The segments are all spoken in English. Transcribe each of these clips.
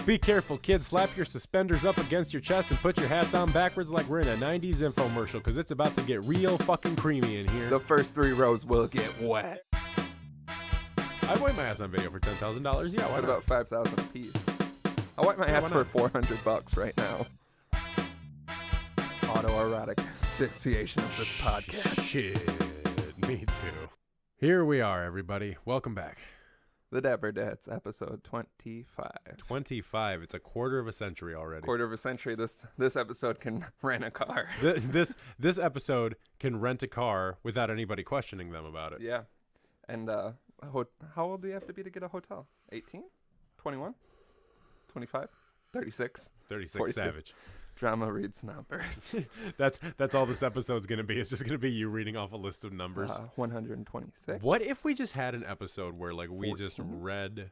Be careful, kids. Slap your suspenders up against your chest and put your hats on backwards like we're in a 90s infomercial, because it's about to get real fucking creamy in here. The first 3 rows will get wet. I'd wipe my ass on video for $10,000. Yeah, why What not? about 5,000 a piece? I'll wipe my ass for $400 right now. Autoerotic asphyxiation of this podcast. Shit, me too. Here we are, everybody. Welcome back. The Dapper Dads, episode 25. 25. It's a quarter of a century already. Quarter of a century. This episode can rent a car. This episode can rent a car without anybody questioning them about it. Yeah. And how old do you have to be to get a hotel? 18? 21? 25? 36? 36 42. Savage. Drama reads numbers. That's all this episode's going to be. It's just going to be you reading off a list of numbers. 126. What if we just had an episode where like we 14? just read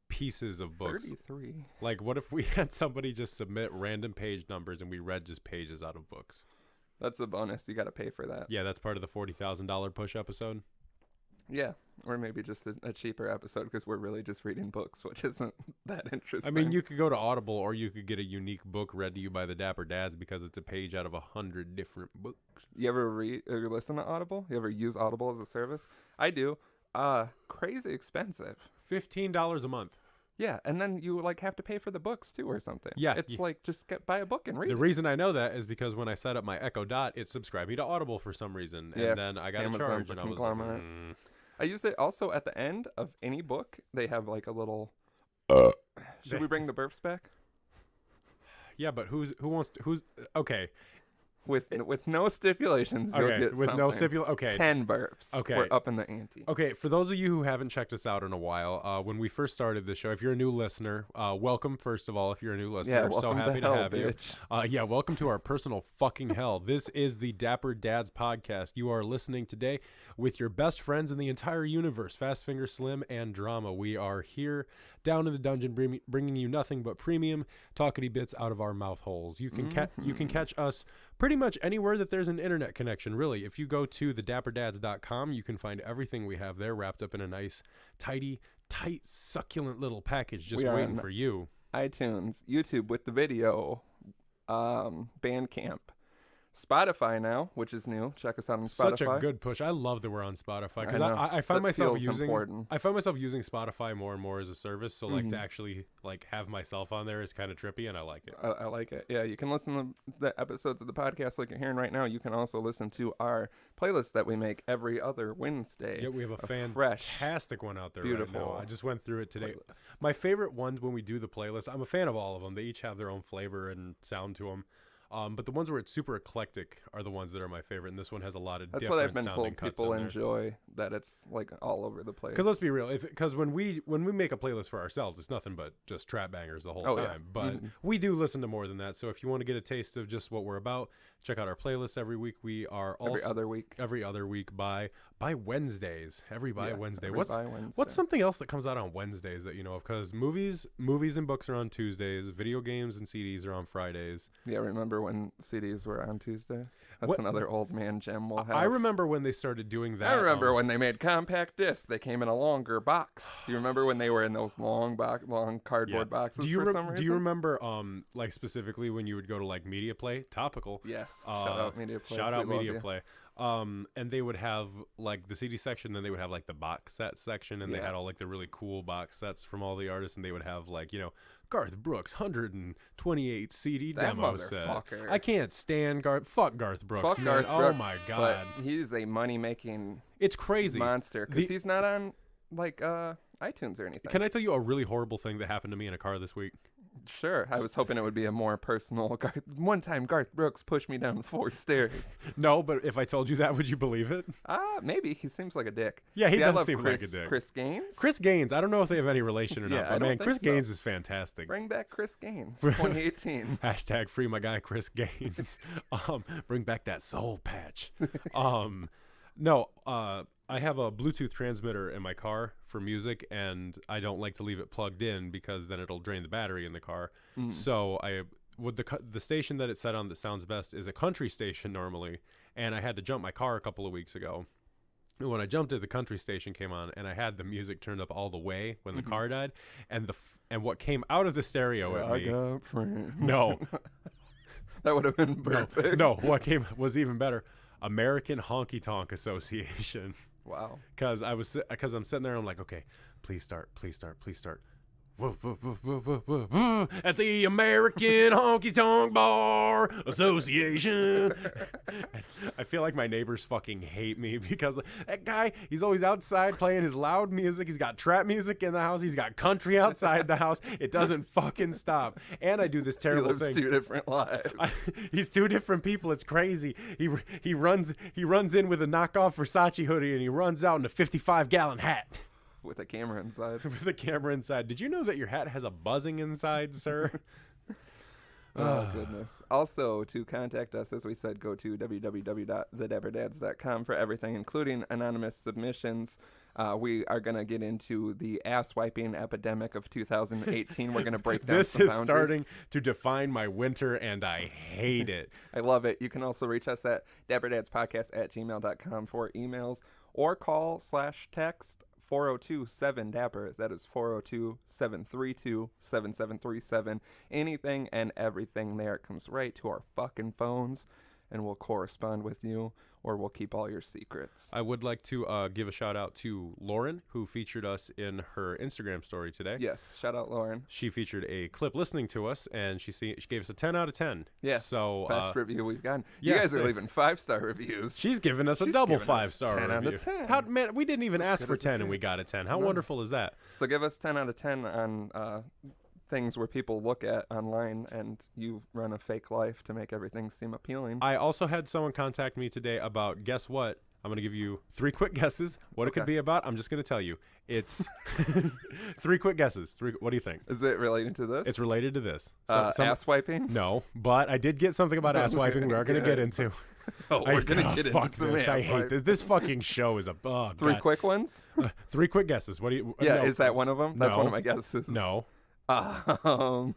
pieces of books? 33. Like what if we had somebody just submit random page numbers and we read just pages out of books? That's a bonus. You got to pay for that. Yeah, that's part of the $40,000 push episode. Yeah, or maybe just a cheaper episode because we're really just reading books, which isn't that interesting. I mean, you could go to Audible or you could get a unique book read to you by the Dapper Dads because it's a page out of 100 different books. You ever read or listen to Audible? You ever use Audible as a service? I do. Crazy expensive. $15 a month. Yeah, and then you like have to pay for the books too or something. Yeah. It's like just buy a book and read The it. reason I know that is because when I set up my Echo Dot, it subscribed me to Audible for some reason. And Yeah, then I got a Amazon's charge a and I was conglomerate. like, I use it also at the end of any book. They have like a little. Should we bring the burps back? yeah, but who's okay. With no stipulations, you'll Okay, get with something. no stipulation. Okay. 10 burps. Okay. We're up in the ante. Okay, for those of you who haven't checked us out in a while, when we first started the show, if you're a new listener, welcome, first of all, if you're a new listener. Yeah, I'm so welcome happy to hell, have bitch. you. Yeah, welcome to our personal fucking hell. This is the Dapper Dads podcast. You are listening today with your best friends in the entire universe, Fast Finger Slim and Drama. We are here down in the dungeon bringing you nothing but premium talkity bits out of our mouth holes. You can catch us pretty much anywhere that there's an internet connection, really. If you go to thedapperdads.com, you can find everything we have there wrapped up in a nice, tight, succulent little package just waiting for you. iTunes, YouTube with the video, Bandcamp, Spotify now, which is new. Check us out on Spotify. Such a good push. I love that we're on Spotify because I know. I find That myself feels using important. I find myself using Spotify more and more as a service. So like to actually like have myself on there is kind of trippy, and I like it. I like it. Yeah, you can listen to the episodes of the podcast like you're hearing right now. You can also listen to our playlist that we make every other Wednesday. Yeah, we have a fresh, fantastic one out there beautiful right now. I just went through it today. playlist. My favorite ones when we do the playlist, I'm a fan of all of them. They each have their own flavor and sound to them. But the ones where it's super eclectic are the ones that are my favorite, and this one has a lot of That's different what I've been sounding told. cuts People in there. enjoy that it's like all over the place. Because let's be real, because when we make a playlist for ourselves, it's nothing but just trap bangers the whole Oh, time. yeah. But we do listen to more than that. So if you want to get a taste of just what we're about, check out our playlist every week. We are also every other week by Wednesdays. Wednesday. every What's by Wednesday. what's something else that comes out on Wednesdays that you know of? Because movies and books are on Tuesdays. Video games and CDs are on Fridays. Yeah, remember when CDs were on Tuesdays? That's What- another old man gem we'll have. I remember when they started doing that. I remember when they made compact discs. They came in a longer box. You remember when they were in those long cardboard boxes for some reason? Do you remember like specifically when you would go to like Media Play? Topical. Yes. Shout out Media Play. Shout out We love Media you. Play. And they would have like the CD section, then they would have like the box set section, and they Yeah. had all like the really cool box sets from all the artists, and they would have like, you know, Garth Brooks 128 CD That demo set. motherfucker. I can't stand Fuck Garth Brooks. Fuck man. Garth Oh Brooks, my god. But he's a money-making It's crazy. monster because The- he's not on like iTunes or anything. Can I tell you a really horrible thing that happened to me in a car this week? Sure. I was hoping it would be a more personal. One time, Garth Brooks pushed me down 4 stairs. No, but if I told you that, would you believe it? Maybe. He seems like a dick. Yeah, he I does love seem Chris, like a dick. Chris Gaines. Chris Gaines, I don't know if they have any relation or Yeah, not, I but don't man, think Chris so. Gaines is fantastic. Bring back Chris Gaines. 2018. Hashtag free my guy Chris Gaines. Bring back that soul patch. No, I have a Bluetooth transmitter in my car for music, and I don't like to leave it plugged in because then it'll drain the battery in the car. So the station that it's set on that sounds best is a country station normally, and I had to jump my car a couple of weeks ago. when I jumped at the country station came on, and I had the music turned up all the way when the car died, and what came out of the stereo at me. I got friends. No. That would have been perfect. No, what came was even better. American Honky Tonk Association. Wow. Because I'm sitting there and I'm like, okay, please start. At the American Honky Tonk Bar Association. I feel like my neighbors fucking hate me because that guy, he's always outside playing his loud music. He's got trap music in the house. He's got country outside the house. It doesn't fucking stop. And I do this terrible thing. He lives 2 different lives. He's 2 different people. It's crazy. He runs in with a knockoff Versace hoodie and he runs out in a 55-gallon hat. With a camera inside. With a camera inside. Did you know that your hat has a buzzing inside, sir? Oh, goodness. Also, to contact us, as we said, go to www.thedapperdads.com for everything, including anonymous submissions. We are going to get into the ass-wiping epidemic of 2018. We're going to break down This some is boundaries. starting to define my winter, and I hate it. I love it. You can also reach us at dapperdadspodcast@gmail.com for emails or call/text 402-7-DAPPER. That is 402-732-7737. Anything and everything there comes right to our fucking phones, and we'll correspond with you, or we'll keep all your secrets. I would like to give a shout out to Lauren, who featured us in her Instagram story today. Yes, shout out Lauren. She featured a clip listening to us, and she gave us a 10 out of 10. Yeah, so best review we've gotten. Yeah, you guys are leaving 5-star reviews. She's given us a double given us 5-star 10 review. out of 10. How, man, we didn't even ask good for as it 10, and we gets. got a 10. How No. wonderful is that? So give us 10 out of 10 on things where people look at online, and you run a fake life to make everything seem appealing. I also had someone contact me today about, guess what? I'm going to give you 3 quick guesses. What it could be about, I'm just going to tell you. It's 3 quick guesses. What do you think? Is it related to this? It's related to this. Ass wiping? No, but I did get something about ass wiping we are going to get into. We're going to get into some this. ass I hate wiping. this fucking show is a bug. 3 quick ones? 3 quick guesses. What do you? Yeah, no. is that one of them? That's No. one of my guesses. No. The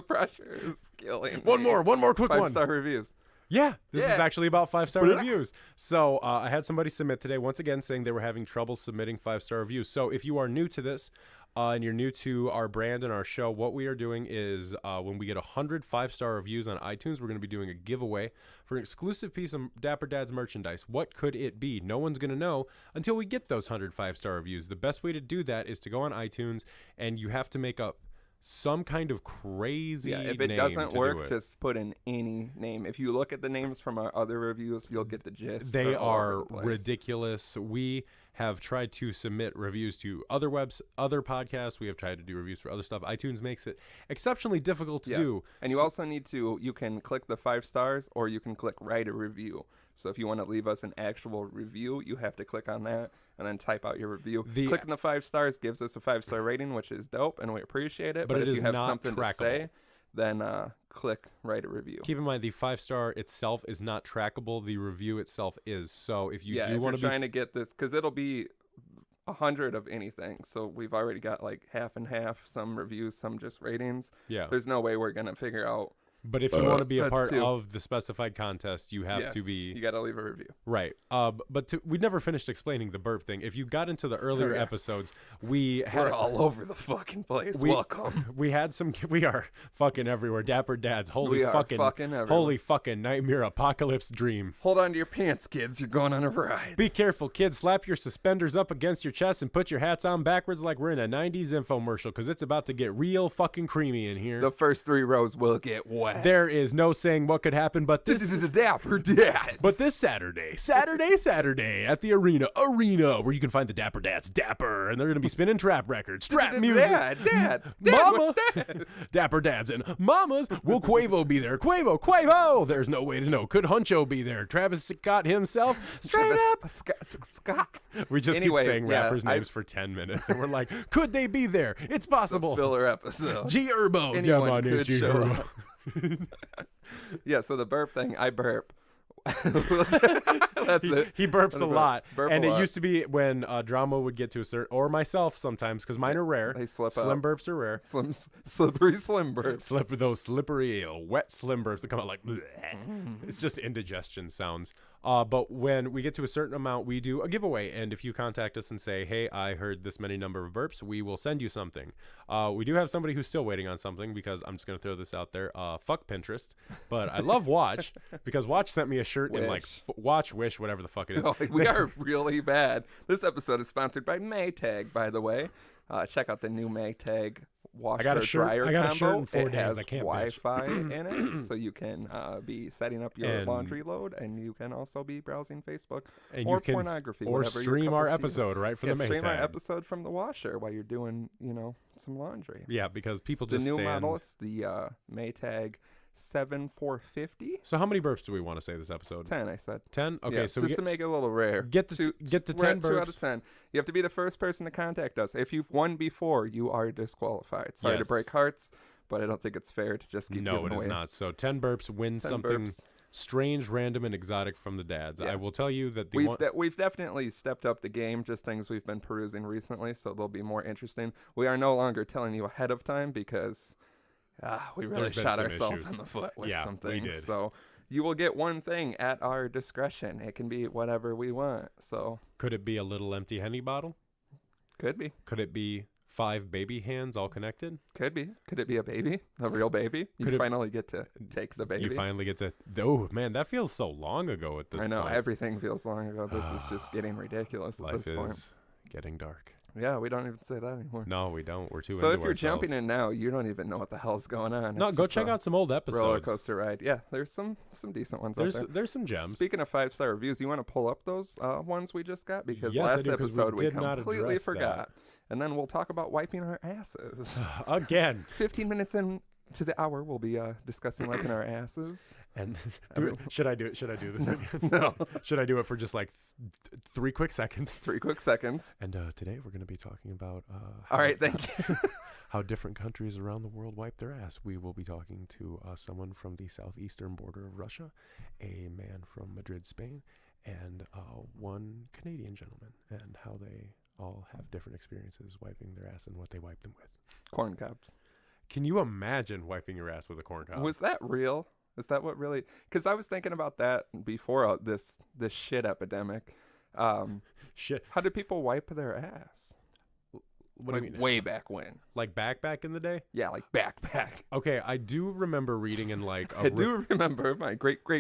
pressure is killing me. One more quick one. 5-star reviews. Yeah, this is Yeah. actually about 5-star reviews. So I had somebody submit today, once again, saying they were having trouble submitting 5-star reviews. So if you are new to this and you're new to our brand and our show, what we are doing is when we get 100 5-star reviews on iTunes, we're going to be doing a giveaway for an exclusive piece of Dapper Dad's merchandise. What could it be? No one's going to know until we get those 100 5-star reviews. The best way to do that is to go on iTunes, and you have to make up some kind of crazy Yeah, if it name doesn't to work, do it. just put in any name. If you look at the names from our other reviews, you'll get the gist. They They're all over are the place. ridiculous. We have tried to submit reviews to other podcasts. We have tried to do reviews for other stuff. iTunes makes it exceptionally difficult to do. And you also need to, you can click the 5 stars, or you can click write a review. So if you want to leave us an actual review, you have to click on that and then type out your review. Clicking the 5 stars gives us a 5-star rating, which is dope, and we appreciate it. But it if is you have not something trackable. to say, then click write a review. Keep in mind, the 5-star itself is not trackable. The review itself is. So if you do if want you're trying to get this, because it'll be 100 of anything. So we've already got like half and half, some reviews, some just ratings. Yeah. There's no way we're going to figure out. But if you want to be a That's part 2. of the specified contest, you have to be... You got to leave a review. Right. But we never finished explaining the burp thing. If you got into the earlier episodes, we're all over the fucking place. Welcome. We are fucking everywhere. Dapper Dads. Holy fucking everywhere. Holy fucking nightmare apocalypse dream. Hold on to your pants, kids. You're going on a ride. Be careful, kids. Slap your suspenders up against your chest and put your hats on backwards like we're in a 90s infomercial, because it's about to get real fucking creamy in here. The first 3 rows will get wet. There is no saying what could happen, but this Dapper Dads. But this Saturday at the arena, where you can find the Dapper Dads Dapper, and they're going to be spinning trap records, trap music. Dad, Mama, Dapper Dads and Mamas. Will Quavo be there? Quavo. There's no way to know. Could Huncho be there? Travis Scott himself? Straight up. Scott. We just Anyway, keep saying yeah, rappers' names for 10 minutes, and we're like, could they be there? It's possible. Filler episode. G Herbo. Anyone my name's could G show Herbo. up. Yeah, so the burp thing, I burp. That's it. He burps a lot. And it used to to be when Drama would get to a certain, or myself sometimes, because mine are rare. They slip Slim out. burps are rare. Slippery slim burps. Those slippery, wet slim burps that come out like, bleh. It's just indigestion sounds. But when we get to a certain amount, we do a giveaway. And if you contact us and say, hey, I heard this many number of burps, we will send you something. We do have somebody who's still waiting on something, because I'm just going to throw this out there. Fuck Pinterest. But I love Watch, because Watch sent me a shirt in like Watch, Wish, whatever the fuck it is. Oh, we are really bad. This episode is sponsored by Maytag, by the way. Check out the new Maytag washer dryer combo. I got a shirt in 4 days. Has I can't Wi-Fi in it, so you can be setting up your laundry load, and you can also be browsing Facebook and or pornography, or stream our episode right from the Maytag. Stream our episode from the washer while you're doing, some laundry. Yeah, because people it's just the new model. It's the Maytag 7450. So how many burps do we want to say this episode? 10, I said. 10? Okay, yeah, so just to make it a little rare. Get to 10 burps. 2 out of 10. You have to be the first person to contact us. If you've won before, you are disqualified. Sorry to break hearts, but I don't think it's fair to just keep giving away. No, it is not. So 10 burps wins something strange, random, and exotic from the dads. Yeah. I will tell you that we've definitely stepped up the game, just things we've been perusing recently, so they'll be more interesting. We are no longer telling you ahead of time, because we really shot ourselves in the foot with some things. We did. So you will get one thing at our discretion. It can be whatever we want. So could it be a little empty Henny bottle? Could be. Could it be 5 baby hands all connected? Could be. Could it be a baby? A real baby? You finally get to take the baby. You finally get to... Oh, man, that feels so long ago at this point. I know. Everything feels long ago. This is just getting ridiculous at this point. Life is getting dark. Yeah, we don't even say that anymore. No, we don't. We're too So into if you're ourselves. jumping in now, you don't even know what the hell's going on. No, go check out some old episodes. Roller coaster ride. Yeah, there's some decent ones out there. There's some gems. Speaking of 5-star reviews, you want to pull up those ones we just got? Because yes, last I do, episode we did not completely forgot. That. And then we'll talk about wiping our asses. Again. 15 minutes in to the hour, we'll be discussing wiping our asses. And should I do it? Should I do this again? No. Should I do it for just like 3 quick seconds? 3 quick seconds. And today we're going to be talking about all right, thank you. How different countries around the world wipe their ass. We will be talking to someone from the southeastern border of Russia, a man from Madrid, Spain, and one Canadian gentleman, and how they all have different experiences wiping their ass and what they wipe them with. Corn cobs. Can you imagine wiping your ass with a corn cob? Was that real? Is that what really? Because I was thinking about that before this shit epidemic. Shit. How did people wipe their ass? What do you mean? Way back when? Like back in the day? Yeah, like back. Okay, I do remember reading in like I do remember my great of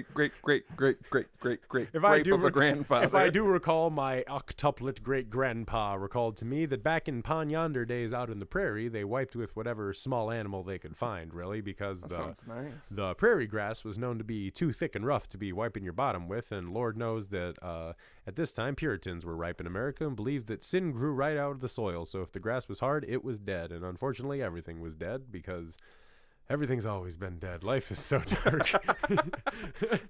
a grandfather. If I do recall, my octuplet great grandpa recalled to me that back in Pon Yonder days out in the prairie, they wiped with whatever small animal they could find, really, because the prairie grass was known to be too thick and rough to be wiping your bottom with, and Lord knows that at this time Puritans were ripe in America and believed that sin grew right out of the soil, so if the grass was hard, it was dead, and unfortunately everything was dead, because everything's always been dead. Life is so dark.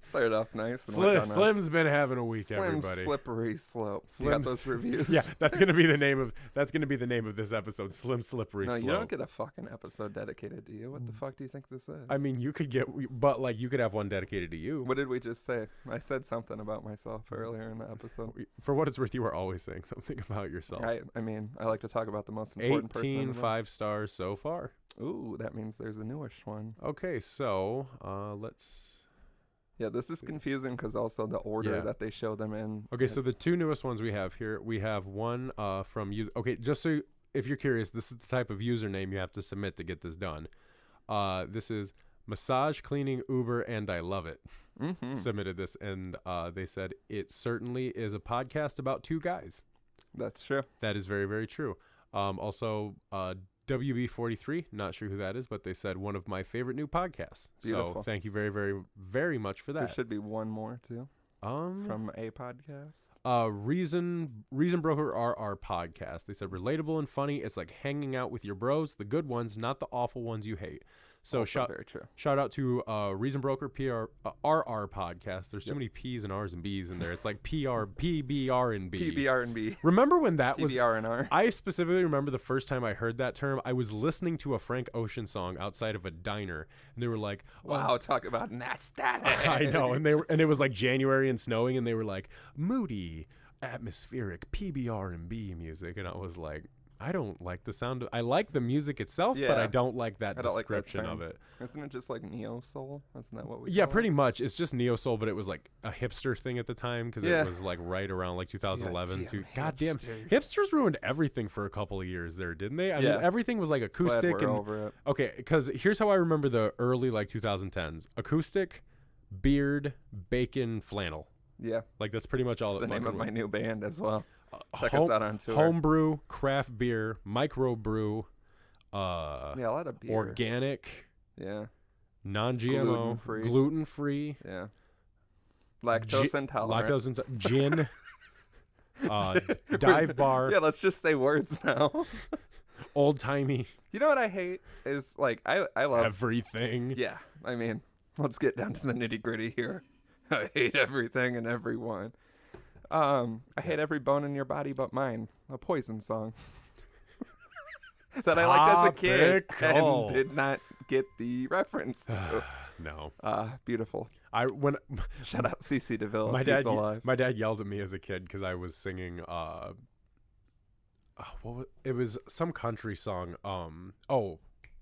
Started off nice. Slim's been having a week, everybody. Slippery slope. You got those reviews? Yeah, that's gonna be the name of this episode. Slim Slippery Slope. No, you don't get a fucking episode dedicated to you. What the fuck do you think this is? I mean, you could get, but like you could have one dedicated to you. What did we just say? I said something about myself earlier in the episode. For what it's worth, you are always saying something about yourself. I mean, I like to talk about the most important 18 5-stars so far. Ooh, that means there's a newish one. Okay, so let's... Yeah, this is confusing because also the order that they show them in. Okay, so the 2 newest ones we have here, we have one from... Okay, just so if you're curious, this is the type of username you have to submit to get this done. This is Massage Cleaning Uber and I Love It. Mm-hmm. Submitted this, and they said, it certainly is a podcast about 2 guys. That's true. That is very, very true. Also... WB43, not sure who that is, but they said one of my favorite new podcasts. Beautiful. So thank you very, very, very much for that. There should be one more too. From a podcast. Reason Broker RR podcast. They said relatable and funny. It's like hanging out with your bros, the good ones, not the awful ones you hate. So Also very true. Shout out to Reason Broker RR podcast. There's too many P's and R's and B's in there. It's like PBR and B. PBR and B. Remember when that was? PBR and R. I specifically remember the first time I heard that term. I was listening to a Frank Ocean song outside of a diner, and they were like, "Wow, talk about nasty." I know, and it was like January and snowing, and they were like, moody, atmospheric PBR and B music, and I was like, I don't like the sound. I like the music itself, but I don't like that description of it. Isn't it just like neo soul? Isn't that what we? Yeah, pretty much. It's just neo soul, but it was like a hipster thing at the time because it was like right around like 2011 to goddamn hipsters ruined everything for a couple of years there, didn't they? I mean, everything was like acoustic. Glad we're over it. Okay, because here's how I remember the early like 2010s: acoustic, beard, bacon, flannel. Yeah, like that's pretty much all. That's the name of my new band as well. Check us out on tour. Homebrew, craft beer, microbrew, a lot of beer. Organic, non-GMO, gluten free, lactose intolerant, gin, dive bar. Yeah, let's just say words now. Old timey. You know what I hate is like I love everything. Yeah, I mean, let's get down to the nitty gritty here. I hate everything and everyone. I hate every bone in your body but mine. A Poison song that I liked as a kid and did not get the reference to. No. Beautiful. Shout out CC DeVille. My dad yelled at me as a kid because I was singing. It was some country song.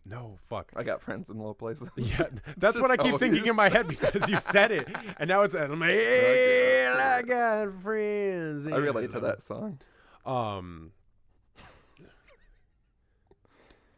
No, fuck. I got friends in low places. Yeah, that's what I keep thinking in my head because you said it, and now it's I got friends. I relate to that song.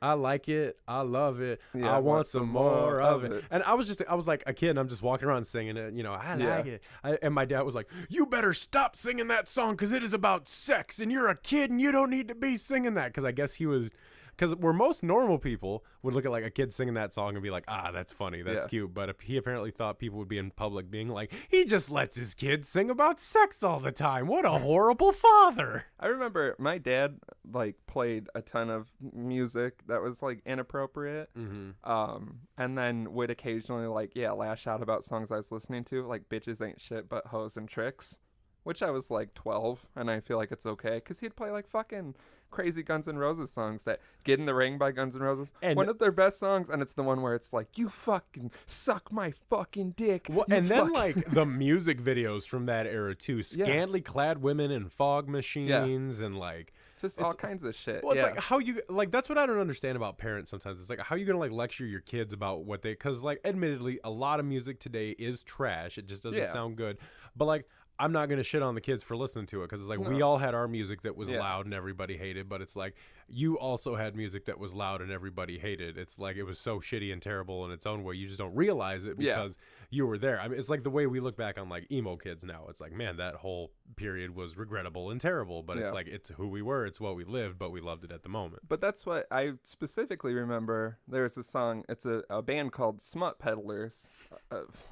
I like it. I love it. Yeah, I want some more of it. And I was like a kid, and I'm just walking around singing it. You know, I like it. And my dad was like, "You better stop singing that song because it is about sex, and you're a kid, and you don't need to be singing that." Because I guess he was. Because where most normal people would look at like a kid singing that song and be like, that's funny, that's cute. But he apparently thought people would be in public being like, he just lets his kids sing about sex all the time. What a horrible father. I remember my dad like played a ton of music that was like inappropriate. Mm-hmm. And then would occasionally like, lash out about songs I was listening to, like Bitches Ain't Shit But Hoes and Tricks. Which I was like 12, and I feel like it's okay because he'd play like fucking crazy Guns N' Roses songs. That "Get in the Ring" by Guns N' Roses, one of their best songs, and it's the one where it's like, "You fucking suck my fucking dick." And then like the music videos from that era too, scantily clad women in fog machines and like. Just all kinds of shit. Well, it's like how you like. That's what I don't understand about parents sometimes. It's like how you gonna like lecture your kids about what they? Because like, admittedly, a lot of music today is trash. It just doesn't sound good. But like, I'm not going to shit on the kids for listening to it because it's like we all had our music that was loud and everybody hated, but it's like you also had music that was loud and everybody hated. It's like it was so shitty and terrible in its own way. You just don't realize it because you were there. I mean, it's like the way we look back on like emo kids now. It's like, man, that whole period was regrettable and terrible, but it's like it's who we were. It's what we lived, but we loved it at the moment. But that's what I specifically remember. There's a song. It's a band called Smut Peddlers.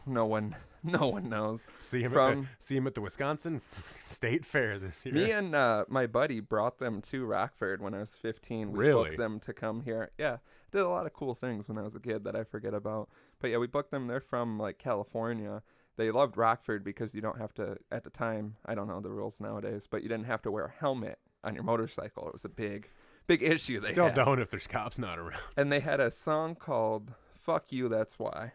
No one knows. See him at the Wisconsin State Fair this year. Me and my buddy brought them to Rockford when I was 15. We booked them to come here. Yeah, did a lot of cool things when I was a kid that I forget about. But yeah, we booked them. They're from like California. They loved Rockford because you don't have to, at the time, I don't know the rules nowadays, but you didn't have to wear a helmet on your motorcycle. It was a big issue they had. Still don't if there's cops not around. And they had a song called "Fuck You, That's Why."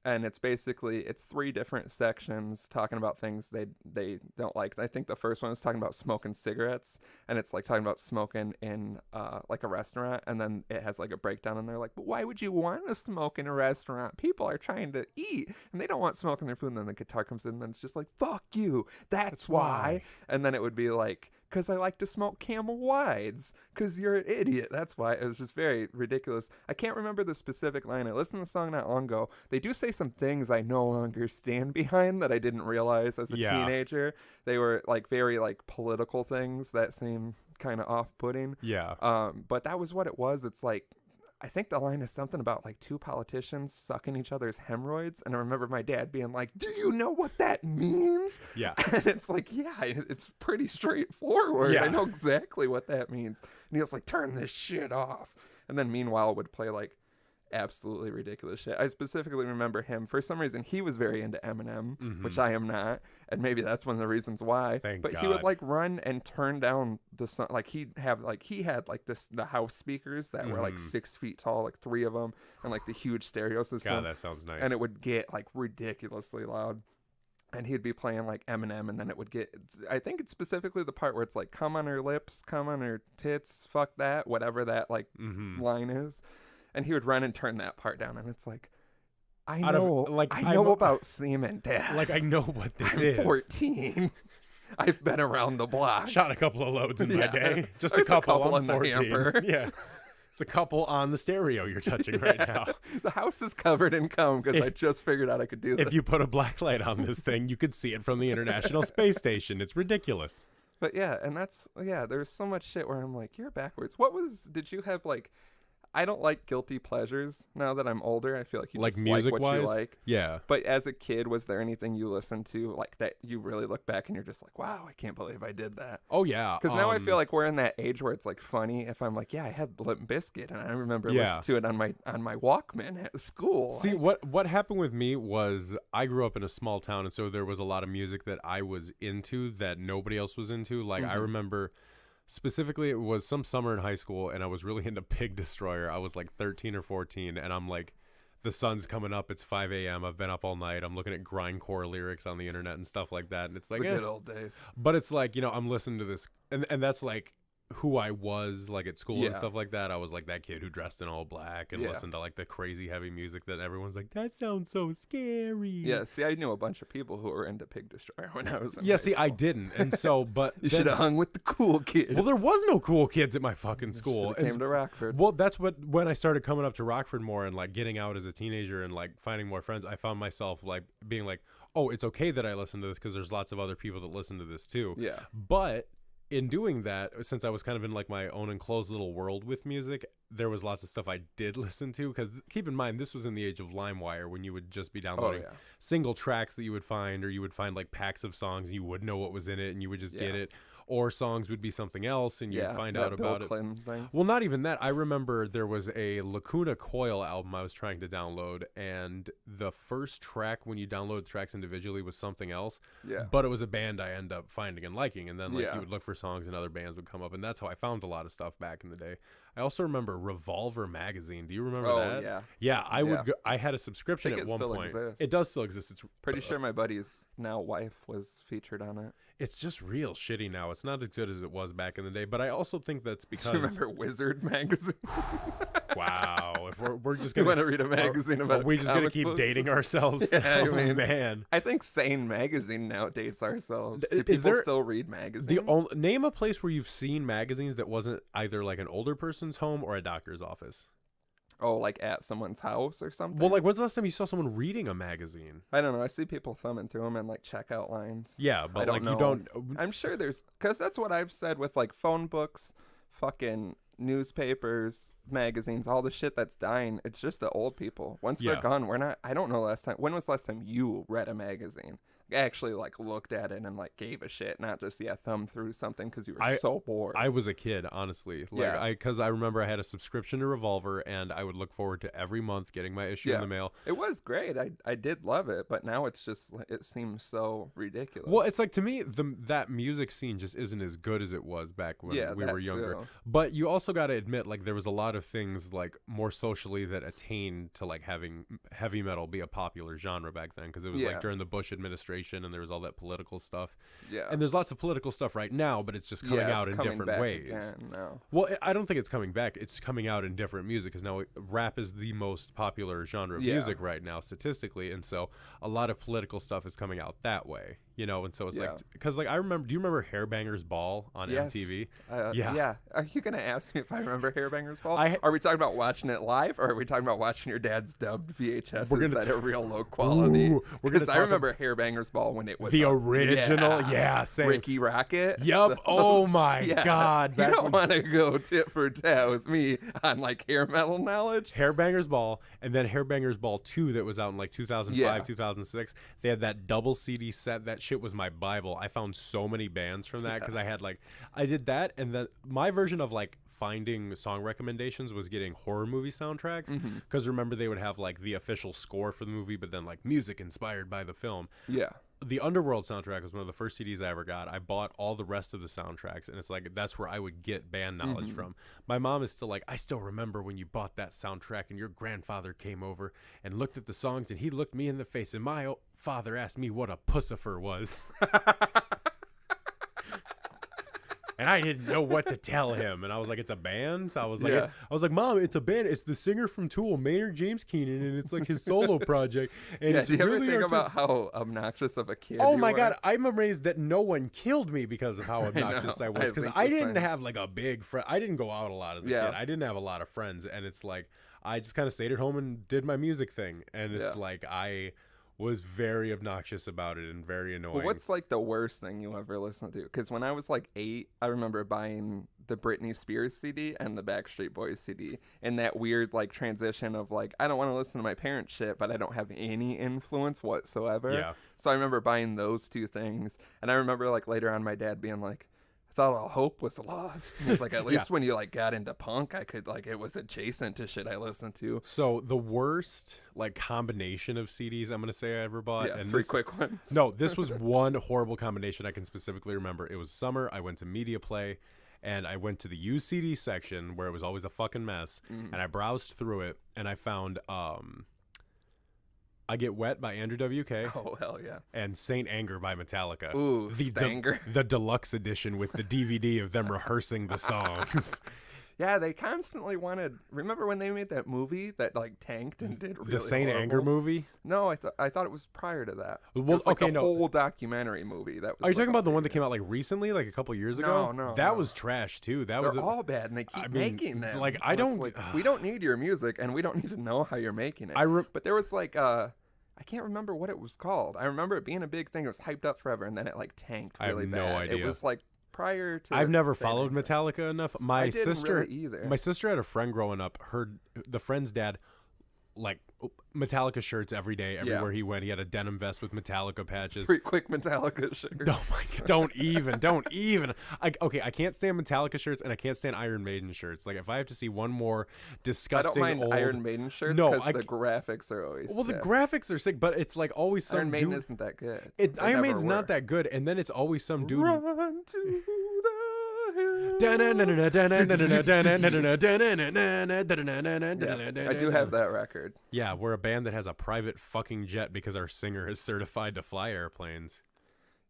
And it's basically, it's 3 different sections talking about things they don't like. I think the first one is talking about smoking cigarettes, and it's like talking about smoking in like a restaurant, and then it has like a breakdown, and they're like, but why would you want to smoke in a restaurant? People are trying to eat, and they don't want smoke in their food. And then the guitar comes in, and then it's just like, fuck you, that's why. And then it would be like, because I like to smoke Camel Wides, because you're an idiot. That's why. It was just very ridiculous. I can't remember the specific line. I listened to the song not long ago. They do say some things I no longer stand behind that I didn't realize as a teenager. They were like very like political things that seem kind of off-putting. Yeah. But that was what it was. It's like, I think the line is something about like 2 politicians sucking each other's hemorrhoids. And I remember my dad being like, do you know what that means? Yeah. And it's like, it's pretty straightforward. Yeah. I know exactly what that means. And he was like, turn this shit off. And then meanwhile would play like absolutely ridiculous shit. I specifically remember him, for some reason, he was very into Eminem, which I am not, and maybe that's one of the reasons why. Thank but God. he would like run and turn down the sun, like he had like the house speakers that were like 6 feet tall, like 3 of them, and like the huge stereo system. God, that sounds nice. And it would get like ridiculously loud. And he'd be playing like Eminem, and then it would get, I think it's specifically the part where it's like, come on her lips, come on her tits, fuck that, whatever that like line is. And he would run and turn that part down. And it's like, I know about semen, Dad. Like, I know what this is. I'm 14. I've been around the block. Shot a couple of loads in my day. Just There's a couple on I'm 14. the hamper. Yeah. It's a couple on the stereo you're touching right now. The house is covered in cum because I just figured out I could do this. If you put a black light on this thing, you could see it from the International Space Station. It's ridiculous. But yeah, and there's so much shit where I'm like, you're backwards. Did you have like, I don't like guilty pleasures now that I'm older. I feel like you like just music like what wise? you like. Yeah. But as a kid, was there anything you listened to like that you really look back and you're just like, wow, I can't believe I did that? Oh, yeah. Because now I feel like we're in that age where it's like funny if I'm like, yeah, I had Limp Bizkit and I remember listening to it on my Walkman at school. See, what happened with me was I grew up in a small town, and so there was a lot of music that I was into that nobody else was into. Like, I remember... Specifically, it was some summer in high school, and I was really into Pig Destroyer. I was like 13 or 14, and I'm like, the sun's coming up. It's 5 a.m. I've been up all night. I'm looking at grindcore lyrics on the internet and stuff like that. And it's like, the good old days. But it's like, I'm listening to this, and that's like who I was like at school and stuff like that. I was like that kid who dressed in all black and listened to like the crazy heavy music that everyone's like, that sounds so scary. Yeah, see, I knew a bunch of people who were into Pig Destroyer when I was in high school. I didn't. And so, but you should have hung with the cool kids. Well, there was no cool kids at my fucking school. Came to Rockford. Well, that's when I started coming up to Rockford more and like getting out as a teenager and like finding more friends, I found myself like being like, oh, it's okay that I listen to this because there's lots of other people that listen to this too. Yeah. But in doing that, since I was kind of in like my own enclosed little world with music, there was lots of stuff I did listen to. Because keep in mind, this was in the age of LimeWire when you would just be downloading single tracks that you would find, or you would find like packs of songs and you wouldn't know what was in it and you would just get it. Or songs would be something else and you'd find out about it. Thing. Well, not even that. I remember there was a Lacuna Coil album I was trying to download, and the first track when you download tracks individually was something else. Yeah. But it was a band I ended up finding and liking, and then like you would look for songs and other bands would come up, and that's how I found a lot of stuff back in the day. I also remember Revolver magazine. Do you remember that? Yeah. Yeah, I would. I had a subscription at one point. Exists. It does still exist. It's pretty sure my buddy's now wife was featured on it. It's just real shitty now. It's not as good as it was back in the day. But I also think that's because. Do you remember Wizard magazine? Wow. If we're just gonna want to read a magazine about. Are we just gonna keep books? Dating ourselves? Yeah, oh, I mean, man. I think Sane magazine now dates ourselves. Do people still read magazines? Name a place where you've seen magazines that wasn't either like an older person's home or a doctor's office. Oh, like at someone's house or something? Well, like when's the last time you saw someone reading a magazine? I don't know. I see people thumbing through them and like checkout lines. Yeah, but like you don't. I'm sure there's, because that's what I've said with like phone books, fucking newspapers, magazines, all the shit that's dying. It's just the old people. Once they're gone, we're not. I don't know last time. When was the last time you read a magazine? Actually like looked at it and like gave a shit, not just thumbed through something because you were so bored. I was a kid, honestly. Because I remember I had a subscription to Revolver and I would look forward to every month getting my issue in the mail. It was great. I did love it, but now it's just, it seems so ridiculous. Well, it's like, to me, that music scene just isn't as good as it was back when we were younger. Too. But you also got to admit, like, there was a lot of things like more socially that attained to like having heavy metal be a popular genre back then, because it was like during the Bush administration and there was all that political stuff. Yeah. And there's lots of political stuff right now, but it's just coming out in different ways. Well, I don't think it's coming back. It's coming out in different music, because now rap is the most popular genre of music right now statistically, and so a lot of political stuff is coming out that way. And so it's like, because like I remember, do you remember Hairbangers Ball on MTV? Yeah. Are you going to ask me if I remember Hairbangers Ball? Are we talking about watching it live, or are we talking about watching your dad's dubbed VHSs that are real low quality? Because I remember Hairbangers Ball when it was the original. Yeah, same. Ricky Rocket. Yep. Oh my God. You don't want to go tit for tat with me on like hair metal knowledge. Hairbangers Ball, and then Hairbangers Ball 2 that was out in like 2005, 2006. They had that double CD set. That shit was my Bible. I found so many bands from that because I did that, and then my version of like finding song recommendations was getting horror movie soundtracks. Because remember, they would have like the official score for the movie, but then like music inspired by the film. Yeah. The Underworld soundtrack was one of the first CDs I ever got. I bought all the rest of the soundtracks, and it's like that's where I would get band knowledge from. My mom is still like, I still remember when you bought that soundtrack and your grandfather came over and looked at the songs, and he looked me in the face, and my father asked me what a pussifer was. And I didn't know what to tell him. And I was like, it's a band? So I was like, Mom, it's a band. It's the singer from Tool, Maynard James Keenan, and it's like his solo project. And Yeah, it's do you ever really think about how obnoxious of a kid Oh you my were? God, I'm amazed that no one killed me because of how obnoxious I was. Because I didn't have like a big friend. I didn't go out a lot as a kid. I didn't have a lot of friends. And it's like, I just kind of stayed at home and did my music thing. And it's like, I was very obnoxious about it and very annoying. Well, what's like the worst thing you ever listened to? Because when I was like 8, I remember buying the Britney Spears CD and the Backstreet Boys CD, and that weird like transition of like, I don't want to listen to my parents' shit, but I don't have any influence whatsoever. Yeah. So I remember buying those two things, and I remember like later on my dad being like, I thought all hope was lost. And he's like, at least when you like got into punk, I could like, it was adjacent to shit I listened to. So the worst like combination of CDs I'm gonna say I ever bought. Yeah, and three quick ones. No, this was one horrible combination I can specifically remember. It was summer. I went to Media Play, and I went to the used CD section where it was always a fucking mess. And I browsed through it, and I found I Get Wet by Andrew WK. Oh, hell yeah. And Saint Anger by Metallica. Ooh, Stanger. The deluxe edition with the DVD of them rehearsing the songs. Yeah, they constantly wanted. Remember when they made that movie that like tanked and did really The Saint horrible? Anger movie? No, I thought it was prior to that. Well, it was like okay, a whole documentary movie. That was. Are you talking like about the one that came out like recently, like a couple years ago? No, that was trash too. That They're was all bad, and they keep making them. Like I And it's don't. like, we don't need your music, and we don't need to know how you're making it. But there was like I can't remember what it was called. I remember it being a big thing. It was hyped up forever, and then it like tanked really bad. I have no idea. It was like prior to. I've never followed Metallica enough. My sister really either. My sister had a friend growing up. The friend's dad, like Metallica shirts every day, everywhere he went. He had a denim vest with Metallica patches. 3 quick Metallica shirts. Oh my God, don't even. I can't stand Metallica shirts, and I can't stand Iron Maiden shirts. Like if I have to see one more disgusting, I don't mind Iron Maiden shirts because the graphics are always well, sick. the graphics are sick, but it's like always some Iron Maiden dude. isn't that good. Iron Maiden's not that good, and then it's always some dude. Run to the I do have that record. Yeah, we're a band that has a private fucking jet because our singer is certified to fly airplanes.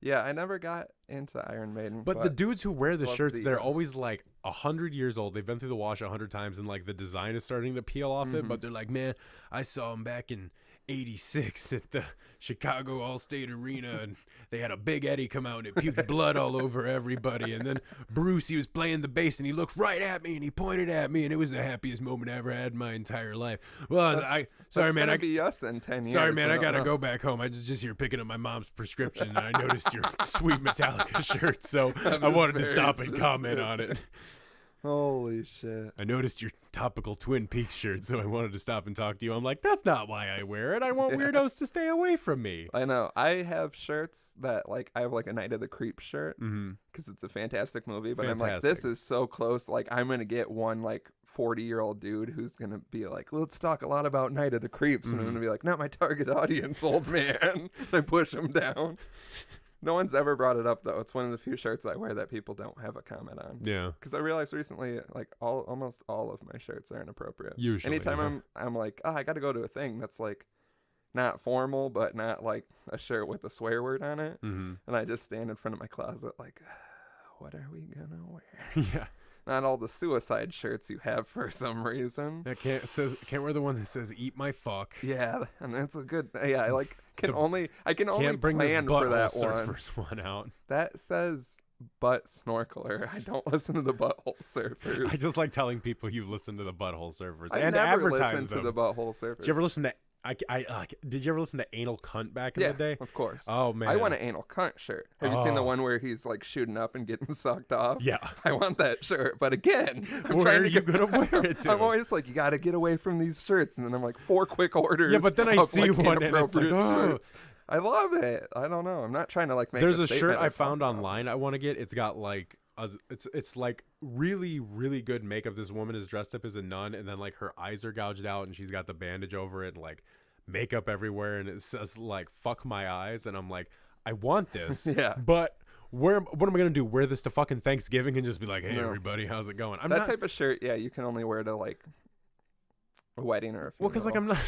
Yeah, I never got into Iron Maiden. But the dudes who wear the shirts, the, they're always like 100 years old. They've been through the wash 100 times, and like the design is starting to peel off it. But they're like, man, I saw them back in '86 at the Chicago Allstate Arena, and they had a Big Eddie come out and it puked blood all over everybody. And then Bruce, he was playing the bass, and he looked right at me and he pointed at me, and it was the happiest moment I ever had in my entire life. Well, sorry, man. Be us in 10 years. Sorry, man. I gotta go back home. I just here picking up my mom's prescription, and I noticed your sweet Metallica shirt, so I wanted to stop and comment on it. Holy shit. I noticed your topical Twin Peaks shirt, so I wanted to stop and talk to you. I'm like, that's not why I wear it. I want weirdos to stay away from me. I know. I have shirts that, like, I have, like, a Night of the Creeps shirt because it's a fantastic movie. But I'm like, this is so close. Like, I'm going to get one, like, 40-year-old dude who's going to be like, let's talk a lot about Night of the Creeps. And I'm going to be like, not my target audience, old man. And I push him down. No one's ever brought it up, though. It's one of the few shirts I wear that people don't have a comment on. Yeah. Because I realized recently, like, almost all of my shirts are inappropriate. Usually. Anytime I'm like, I got to go to a thing that's, like, not formal, but not, like, a shirt with a swear word on it. And I just stand in front of my closet like, what are we going to wear? Yeah. Not all the suicide shirts you have for some reason. I can't wear the one that says "Eat my fuck." Yeah, and that's a good. Yeah, I can only bring plan this for that surfers one out. That says butt snorkeler. I don't listen to the butthole surfers. I just like telling people you listen to the butthole surfers I and never advertise listen them. to the butthole surfers. Did you ever listen to? Did you ever listen to Anal Cunt back in the day? Of course. Oh man, I want an Anal Cunt shirt. Have you seen the one where he's like shooting up and getting sucked off? Yeah, I want that shirt. But again, where are you gonna wear it to? I'm always like, you got to get away from these shirts, and then I'm like, 4 quick orders. Yeah, but then I see like, one and it's like, shirts. I love it. I don't know. I'm not trying to like make. There's a shirt I found online I want to get. It's got like it's like really, really good makeup. This woman is dressed up as a nun, and then like her eyes are gouged out, and she's got the bandage over it, and like makeup everywhere, and it says like "fuck my eyes," and I'm like, I want this, Yeah. but what am I gonna do? Wear this to fucking Thanksgiving and just be like, hey, everybody, how's it going? That type of shirt, yeah, you can only wear to like a wedding or a funeral. Well, because like I'm not.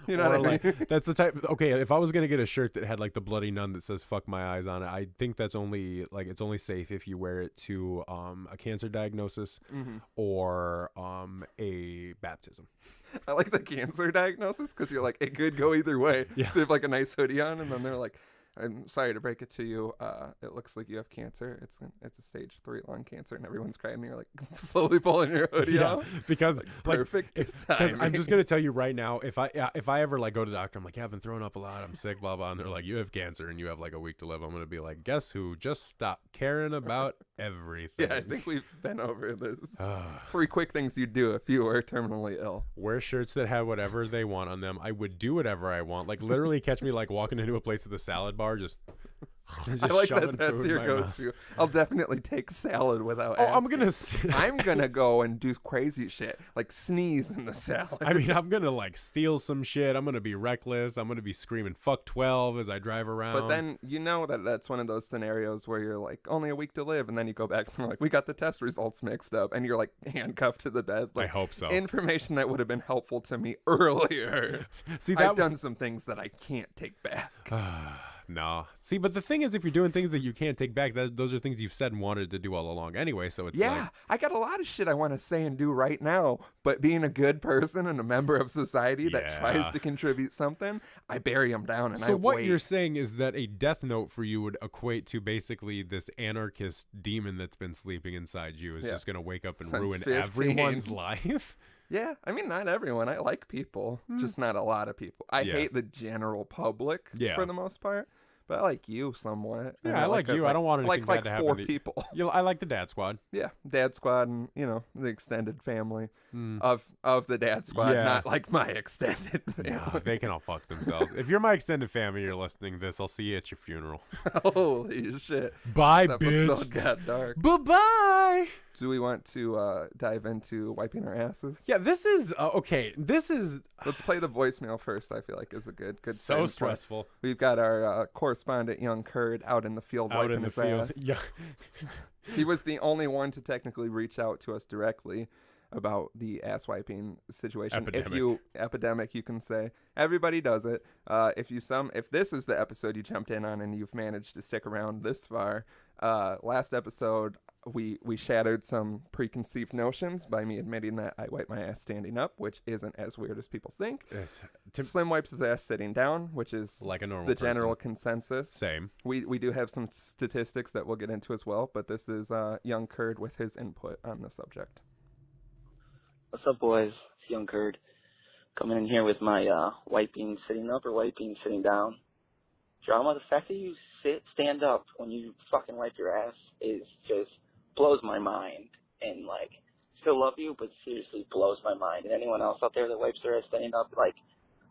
You know what I mean? Like, that's the type. Okay, if I was gonna get a shirt that had like the bloody nun that says "fuck my eyes" on it, I think that's only like it's only safe if you wear it to a cancer diagnosis or a baptism. I like the cancer diagnosis because you're like it could go either way. Yeah. So you have like a nice hoodie on, and then they're like, "I'm sorry to break it to you. It looks like you have cancer. It's a stage 3 lung cancer," and everyone's crying. And you're like slowly pulling your hoodie off. Because like, perfect timing. I'm just gonna tell you right now, if I ever like go to the doctor, I'm like, yeah, I've been throwing up a lot. I'm sick, blah blah. And they're like, you have cancer and you have like a week to live. I'm gonna be like, guess who? Just stop caring about everything. Yeah, I think we've been over this. 3 quick things you'd do if you were terminally ill. Wear shirts that have whatever they want on them. I would do whatever I want. Like literally catch me like walking into a place with a salad bar, just I like that. That's your go-to. I'll definitely take salad without asking. I'm gonna go and do crazy shit like sneeze in the salad. I mean, I'm gonna like steal some shit. I'm gonna be reckless. I'm gonna be screaming "fuck 12" as I drive around. But then you know that's one of those scenarios where you're like only a week to live, and then you go back and like we got the test results mixed up, and you're like handcuffed to the bed. Like, I hope so. Information that would have been helpful to me earlier. See, I've done some things that I can't take back. No. See, but the thing is, if you're doing things that you can't take back, those are things you've said and wanted to do all along anyway. So it's like, I got a lot of shit I want to say and do right now, but being a good person and a member of society that tries to contribute something, I bury them down and so what you're saying is that a death note for you would equate to basically this anarchist demon that's been sleeping inside you is just going to wake up and ruin 15. everyone's life. Yeah, I mean, not everyone. I like people, just not a lot of people. I hate the general public for the most part, but I like you somewhat. Yeah, I like you. I don't want anything bad to happen to you. 4 people. I like the dad squad. Yeah, dad squad and, the extended family of the dad squad, not like my extended family. No, they can all fuck themselves. If you're my extended family, you're listening to this, I'll see you at your funeral. Holy shit. Bye, this bitch. episode got dark. Bye-bye. Do we want to dive into wiping our asses? Yeah, this is okay. This is. Let's play the voicemail first. I feel like is a good. So stressful. We've got our correspondent, young Kurd, out in the field wiping his ass. Yeah. He was the only one to technically reach out to us directly about the ass wiping situation. Epidemic, you can say. Everybody does it. If this is the episode you jumped in on and you've managed to stick around this far, last episode we shattered some preconceived notions by me admitting that I wipe my ass standing up, which isn't as weird as people think. Slim wipes his ass sitting down, which is like a normal general consensus. Same. We do have some statistics that we'll get into as well, but this is young Kurd with his input on the subject. What's up, boys? It's young Kurd coming in here with my wiping sitting up or wiping sitting down drama. The fact that you stand up when you fucking wipe your ass is just blows my mind. And like, still love you, but seriously blows my mind. And anyone else out there that wipes their ass standing up, like,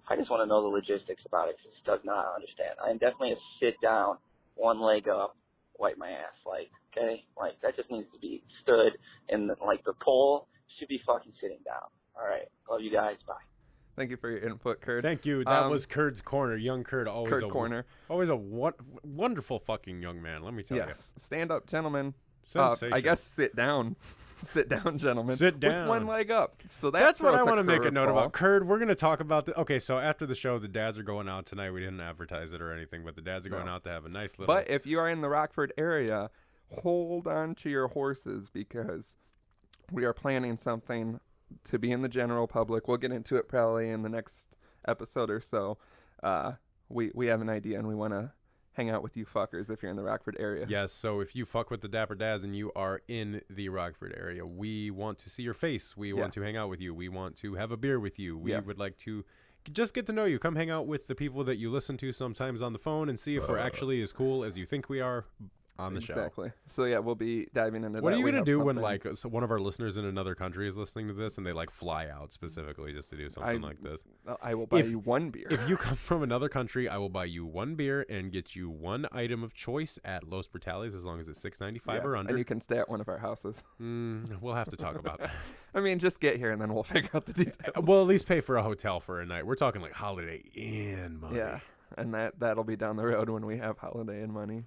I just want to know the logistics about it. Just does not understand. I am definitely a sit down, one leg up, wipe my ass. Like, okay, like that just needs to be stood, and like the pole should be fucking sitting down. All right, love you guys. Bye. Thank you for your input, Kurd. Thank you. That was Kurd's Corner. Young Kurd, always Corner. Always a wonderful fucking young man, let me tell you. Yes, stand up, gentlemen. Sensation. I guess sit down. Sit down, gentlemen. Sit down. With one leg up. So that's what I want to make a note ball. about. Kurd, we're going to talk about okay, so after the show, the dads are going out tonight. We didn't advertise it or anything, but the dads are going out to have a nice little... But if you are in the Rockford area, hold on to your horses because we are planning something to be in the general public. We'll get into it probably in the next episode or so. We have an idea and we want to hang out with you fuckers if you're in the Rockford area. Yes, so if you fuck with the Dapper Dads and you are in the Rockford area, we want to see your face. We want to hang out with you. We want to have a beer with you. We would like to just get to know you. Come hang out with the people that you listen to sometimes on the phone and see if we're actually as cool as you think we are. on the show. Exactly. So yeah, we'll be diving into that. What are you going to do when like one of our listeners in another country is listening to this and they like fly out specifically just to do something like this? I will buy you one beer. If you come from another country, I will buy you one beer and get you one item of choice at Los Brutales as long as it's $6.95 or under. And you can stay at one of our houses. We'll have to talk about that. I mean, just get here and then we'll figure out the details. We'll at least pay for a hotel for a night. We're talking like Holiday Inn money. Yeah, and that'll be down the road when we have Holiday Inn money.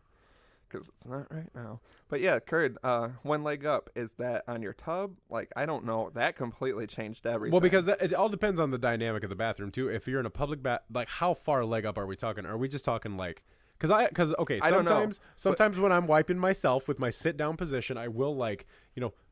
Because it's not right now. But yeah, Curd, one leg up, is that on your tub? Like, I don't know. That completely changed everything. Well, because it all depends on the dynamic of the bathroom, too. If you're in a public bath, like, how far leg up are we talking? Are we just talking, like... Because okay, sometimes when I'm wiping myself with my sit-down position, I will, like,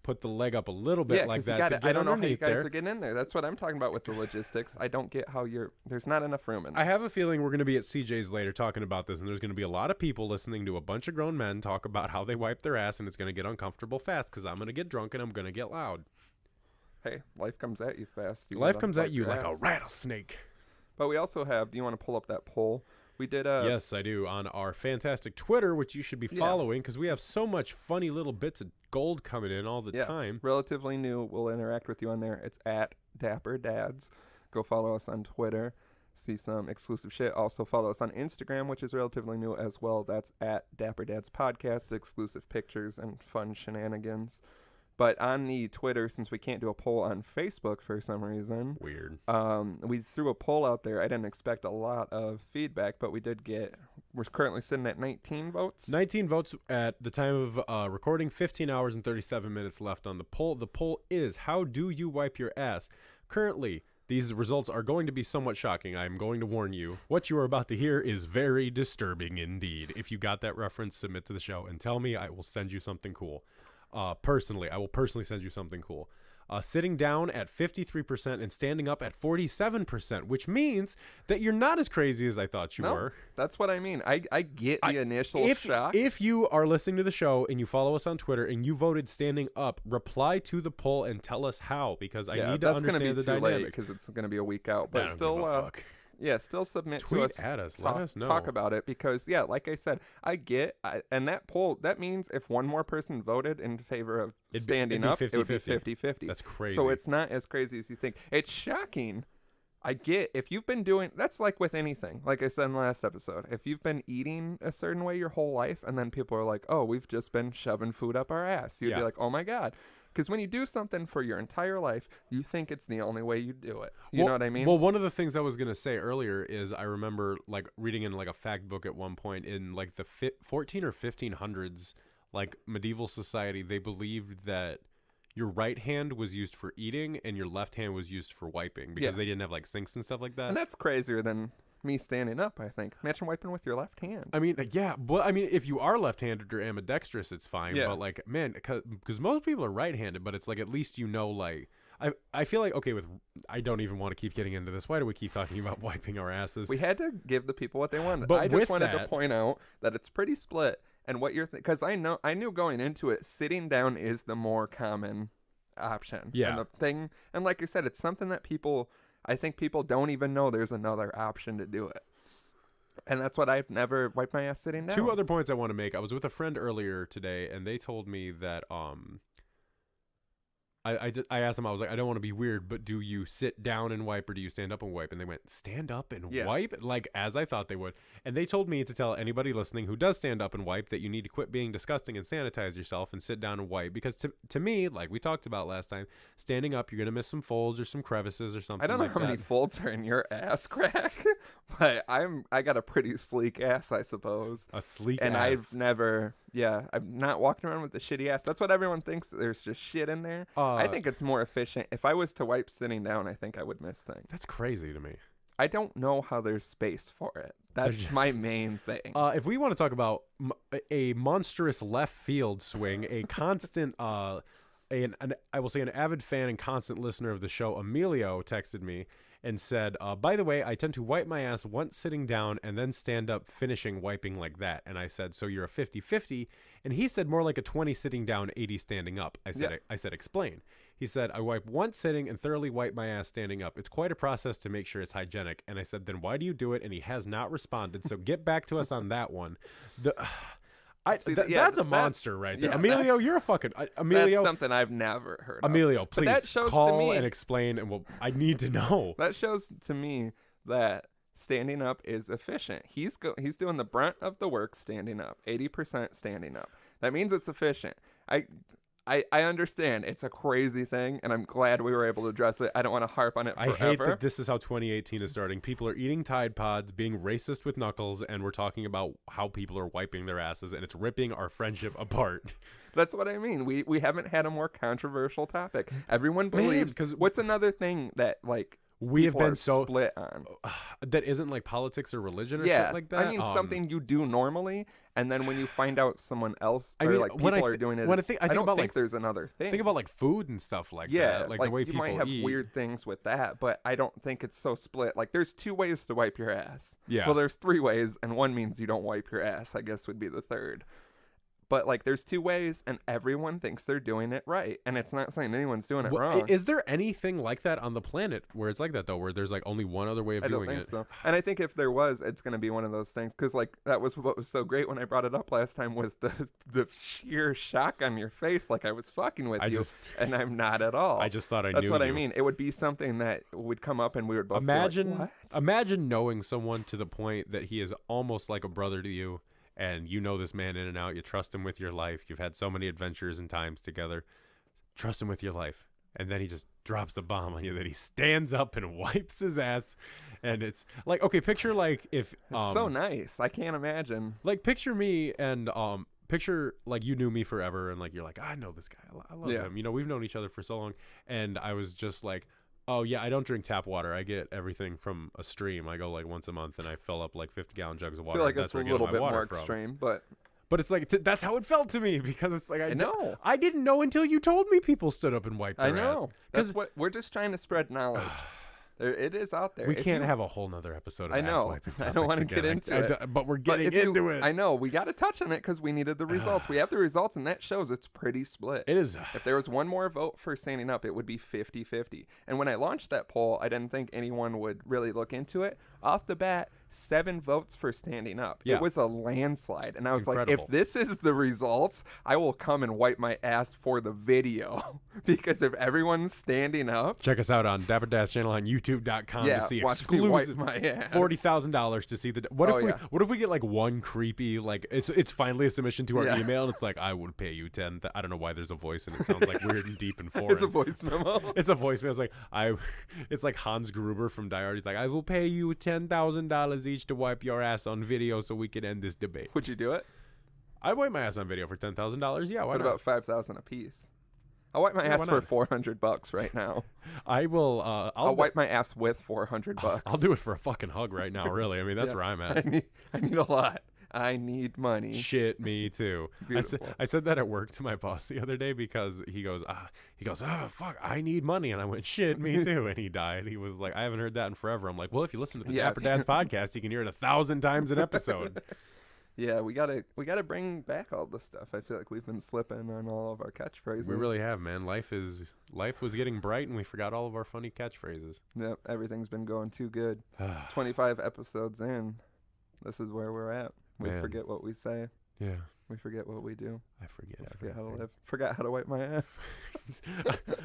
put the leg up a little bit like that to get I don't know how you underneath guys there. are getting in there. That's what I'm talking about with the logistics. I don't get how there's not enough room in there. I have a feeling we're going to be at CJ's later talking about this, and there's going to be a lot of people listening to a bunch of grown men talk about how they wipe their ass, and it's going to get uncomfortable fast because I'm going to get drunk and I'm going to get loud. Hey, life comes at you fast. Life comes at you like a rattlesnake. But we also have, do you want to pull up that poll? We did Yes, I do. On our fantastic Twitter, which you should be following because we have so much funny little bits of gold coming in all the time. Relatively new. We'll interact with you on there. It's at dapperdad's. Go follow us on Twitter. See some exclusive shit. Also follow us on Instagram, which is relatively new as well. That's at dapperdadspodcast. Exclusive pictures and fun shenanigans. But on the Twitter, since we can't do a poll on Facebook for some reason. Weird. We threw a poll out there. I didn't expect a lot of feedback, but we're currently sitting at 19 votes. 19 votes at the time of recording, 15 hours and 37 minutes left on the poll. The poll is, how do you wipe your ass? Currently, these results are going to be somewhat shocking. I'm going to warn you. What you are about to hear is very disturbing indeed. If you got that reference, submit to the show and tell me. I will send you something cool. I will personally send you something cool. Sitting down at 53% and standing up at 47%, which means that you're not as crazy as I thought you were. That's what I mean. I get the initial shock. If you are listening to the show and you follow us on Twitter and you voted standing up, reply to the poll and tell us how, because I need to understand the dynamic. Because it's going to be a week out. But still, still submit Tweet to us. At us. Let us know. Talk about it because, like I said, and that poll, that means if one more person voted in favor of standing up, it would be 50-50. That's crazy. So it's not as crazy as you think. It's shocking. I get if you've been doing, that's like with anything. Like I said in the last episode, if you've been eating a certain way your whole life and then people are like, oh, we've just been shoving food up our ass. You'd be like, oh my God. Because when you do something for your entire life, you think it's the only way you do it. You know what I mean? Well, one of the things I was going to say earlier is I remember like reading in like a fact book at one point in like the 14 or 1500s, like medieval society, they believed that your right hand was used for eating and your left hand was used for wiping because they didn't have like sinks and stuff like that. And that's crazier than me standing up, I think. Imagine wiping with your left hand. I mean, but I mean, if you are left-handed or ambidextrous, it's fine. Yeah. But like, man, because most people are right-handed, but it's like at least like. I feel like I don't even want to keep getting into this. Why do we keep talking about wiping our asses? We had to give the people what they wanted. But I just wanted to point out that it's pretty split. And what you're because I knew going into it, sitting down is the more common option. Yeah. And the thing, and like I said, it's something that I think people don't even know there's another option to do it. And that's what I've never wiped my ass sitting down. Two other points I want to make. I was with a friend earlier today, and they told me that I asked them, I was like, I don't want to be weird, but do you sit down and wipe or do you stand up and wipe? And they went, stand up and wipe? Like, as I thought they would. And they told me to tell anybody listening who does stand up and wipe that you need to quit being disgusting and sanitize yourself and sit down and wipe. Because to me, like we talked about last time, standing up, you're going to miss some folds or some crevices or something. I don't know how many folds are in your ass crack, but I got a pretty sleek ass, I suppose. A sleek ass. And I'm not walking around with a shitty ass. That's what everyone thinks. There's just shit in there. I think it's more efficient. If I was to wipe sitting down, I think I would miss things. That's crazy to me. I don't know how there's space for it. That's my main thing. If we want to talk about a monstrous left field swing, a constant, I will say an avid fan and constant listener of the show, Emilio, texted me and said, by the way, I tend to wipe my ass once sitting down and then stand up, finishing wiping like that. And I said, so you're a 50-50. And he said more like a 20 sitting down, 80 standing up. I said, explain. He said, I wipe once sitting and thoroughly wipe my ass standing up. It's quite a process to make sure it's hygienic. And I said, then why do you do it? And he has not responded. So get back to us on that one. That's a monster right there. Emilio, you're a fucking Emilio. That's something I've never heard of. Emilio, please that shows call to me, and explain, and I need to know. That shows to me that standing up is efficient. He's doing the brunt of the work standing up, 80% standing up. That means it's efficient. I understand it's a crazy thing, and I'm glad we were able to address it. I don't want to harp on it forever. I hate that this is how 2018 is starting. People are eating Tide Pods, being racist with knuckles, and we're talking about how people are wiping their asses, and it's ripping our friendship apart. That's what I mean. We haven't had a more controversial topic. Everyone believes. Because what's another thing that we have been so split on that isn't like politics or religion or shit like that. I mean, something you do normally, and then when you find out someone else people are doing it, I don't think there's another thing. Think about like food and stuff like that. Like the way people might have eat. weird things with that, but I don't think it's so split. Like there's 2 ways to wipe your ass. Yeah. Well, there's 3 ways, and one means you don't wipe your ass, I guess would be the third. But there's 2 ways, and everyone thinks they're doing it right, and it's not saying anyone's doing it wrong. Is there anything like that on the planet where it's like that though, where there's like only one other way of doing it? I don't think so. And I think if there was, it's going to be one of those things, because that was what was so great when I brought it up last time was the sheer shock on your face, like I was fucking with you, and I'm not at all. I just thought I knew. That's what I mean. It would be something that would come up, and we would both imagine be like, what? Imagine knowing someone to the point that he is almost like a brother to you. And you know this man in and out. You trust him with your life. You've had so many adventures and times together. Trust him with your life. And then he just drops the bomb on you that he stands up and wipes his ass. And it's like, okay, picture like if... it's so nice. I can't imagine. Like picture me and picture like you knew me forever. And like you're like, I know this guy. I love him. You know, we've known each other for so long. And I was just like... Oh, yeah, I don't drink tap water. I get everything from a stream. I go like once a month and I fill up like 50-gallon jugs of water. I feel like that's a little bit more extreme, but it's like that's how it felt to me because it's like I know. I didn't know until you told me people stood up and wiped their ass. That's what we're just trying to spread knowledge. It is out there. We can't have a whole nother episode of I know. ass wiping I don't want to get into it. But we're getting into it. I know. We got to touch on it because we needed the results. We have the results, and that shows it's pretty split. It is. If there was one more vote for standing up, it would be 50-50. And when I launched that poll, I didn't think anyone would really look into it. Off the bat, 7 votes for standing up. Yeah. It was a landslide. And I was like, if this is the results, I will come and wipe my ass for the video. Because if everyone's standing up. Check us out on Dapper Dad's channel on YouTube.com to see exclusive $40,000 to see the. What if we get like one creepy like it's finally a submission to our email and it's like I would pay you 10. I don't know why there's a voice and it sounds like weird and deep and foreign. It's a voice memo. It's a voice memo. It's like Hans Gruber from Die Hard. He's like, I will pay you $10,000 each to wipe your ass on video so we can end this debate. Would you do it? I'd wipe my ass on video for $10,000. Yeah, why what not? About $5,000 a piece? I'll wipe my ass for $400 right now. I will. I'll wipe my ass with $400. I'll do it for a fucking hug right now. Really, I mean that's where I'm at. I need a lot. I need money. Shit, me too. I said that at work to my boss the other day because he goes, oh fuck, I need money, and I went, shit, me too, and he died. He was like, I haven't heard that in forever. I'm like, well, if you listen to the Dapper Dad's podcast, you can hear it 1,000 times an episode. Yeah, we gotta bring back all the stuff. I feel like we've been slipping on all of our catchphrases. We really have, man. Life was getting bright, and we forgot all of our funny catchphrases. Yep, everything's been going too good. 25 episodes in, this is where we're at. We forget what we say. Yeah. We forget what we do. I forget how to live. Forgot how to wipe my ass.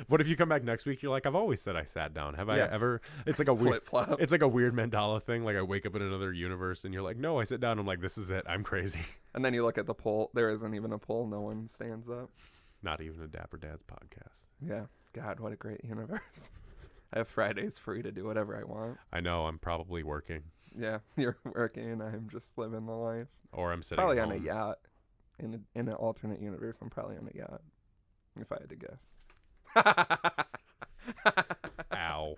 What if you come back next week? You're like, I've always said I sat down. Have I ever? It's like a weird flip-flop. It's like a weird Mandela thing. Like I wake up in another universe, and you're like, no, I sit down. I'm like, this is it. I'm crazy. And then you look at the poll. There isn't even a poll. No one stands up. Not even a Dapper Dad's podcast. Yeah. God, what a great universe. I have Fridays free to do whatever I want. I know. I'm probably working. Yeah, you're working, and I'm just living the life. Or I'm sitting probably home. On a yacht. In an alternate universe, I'm probably on a yacht. If I had to guess. Ow.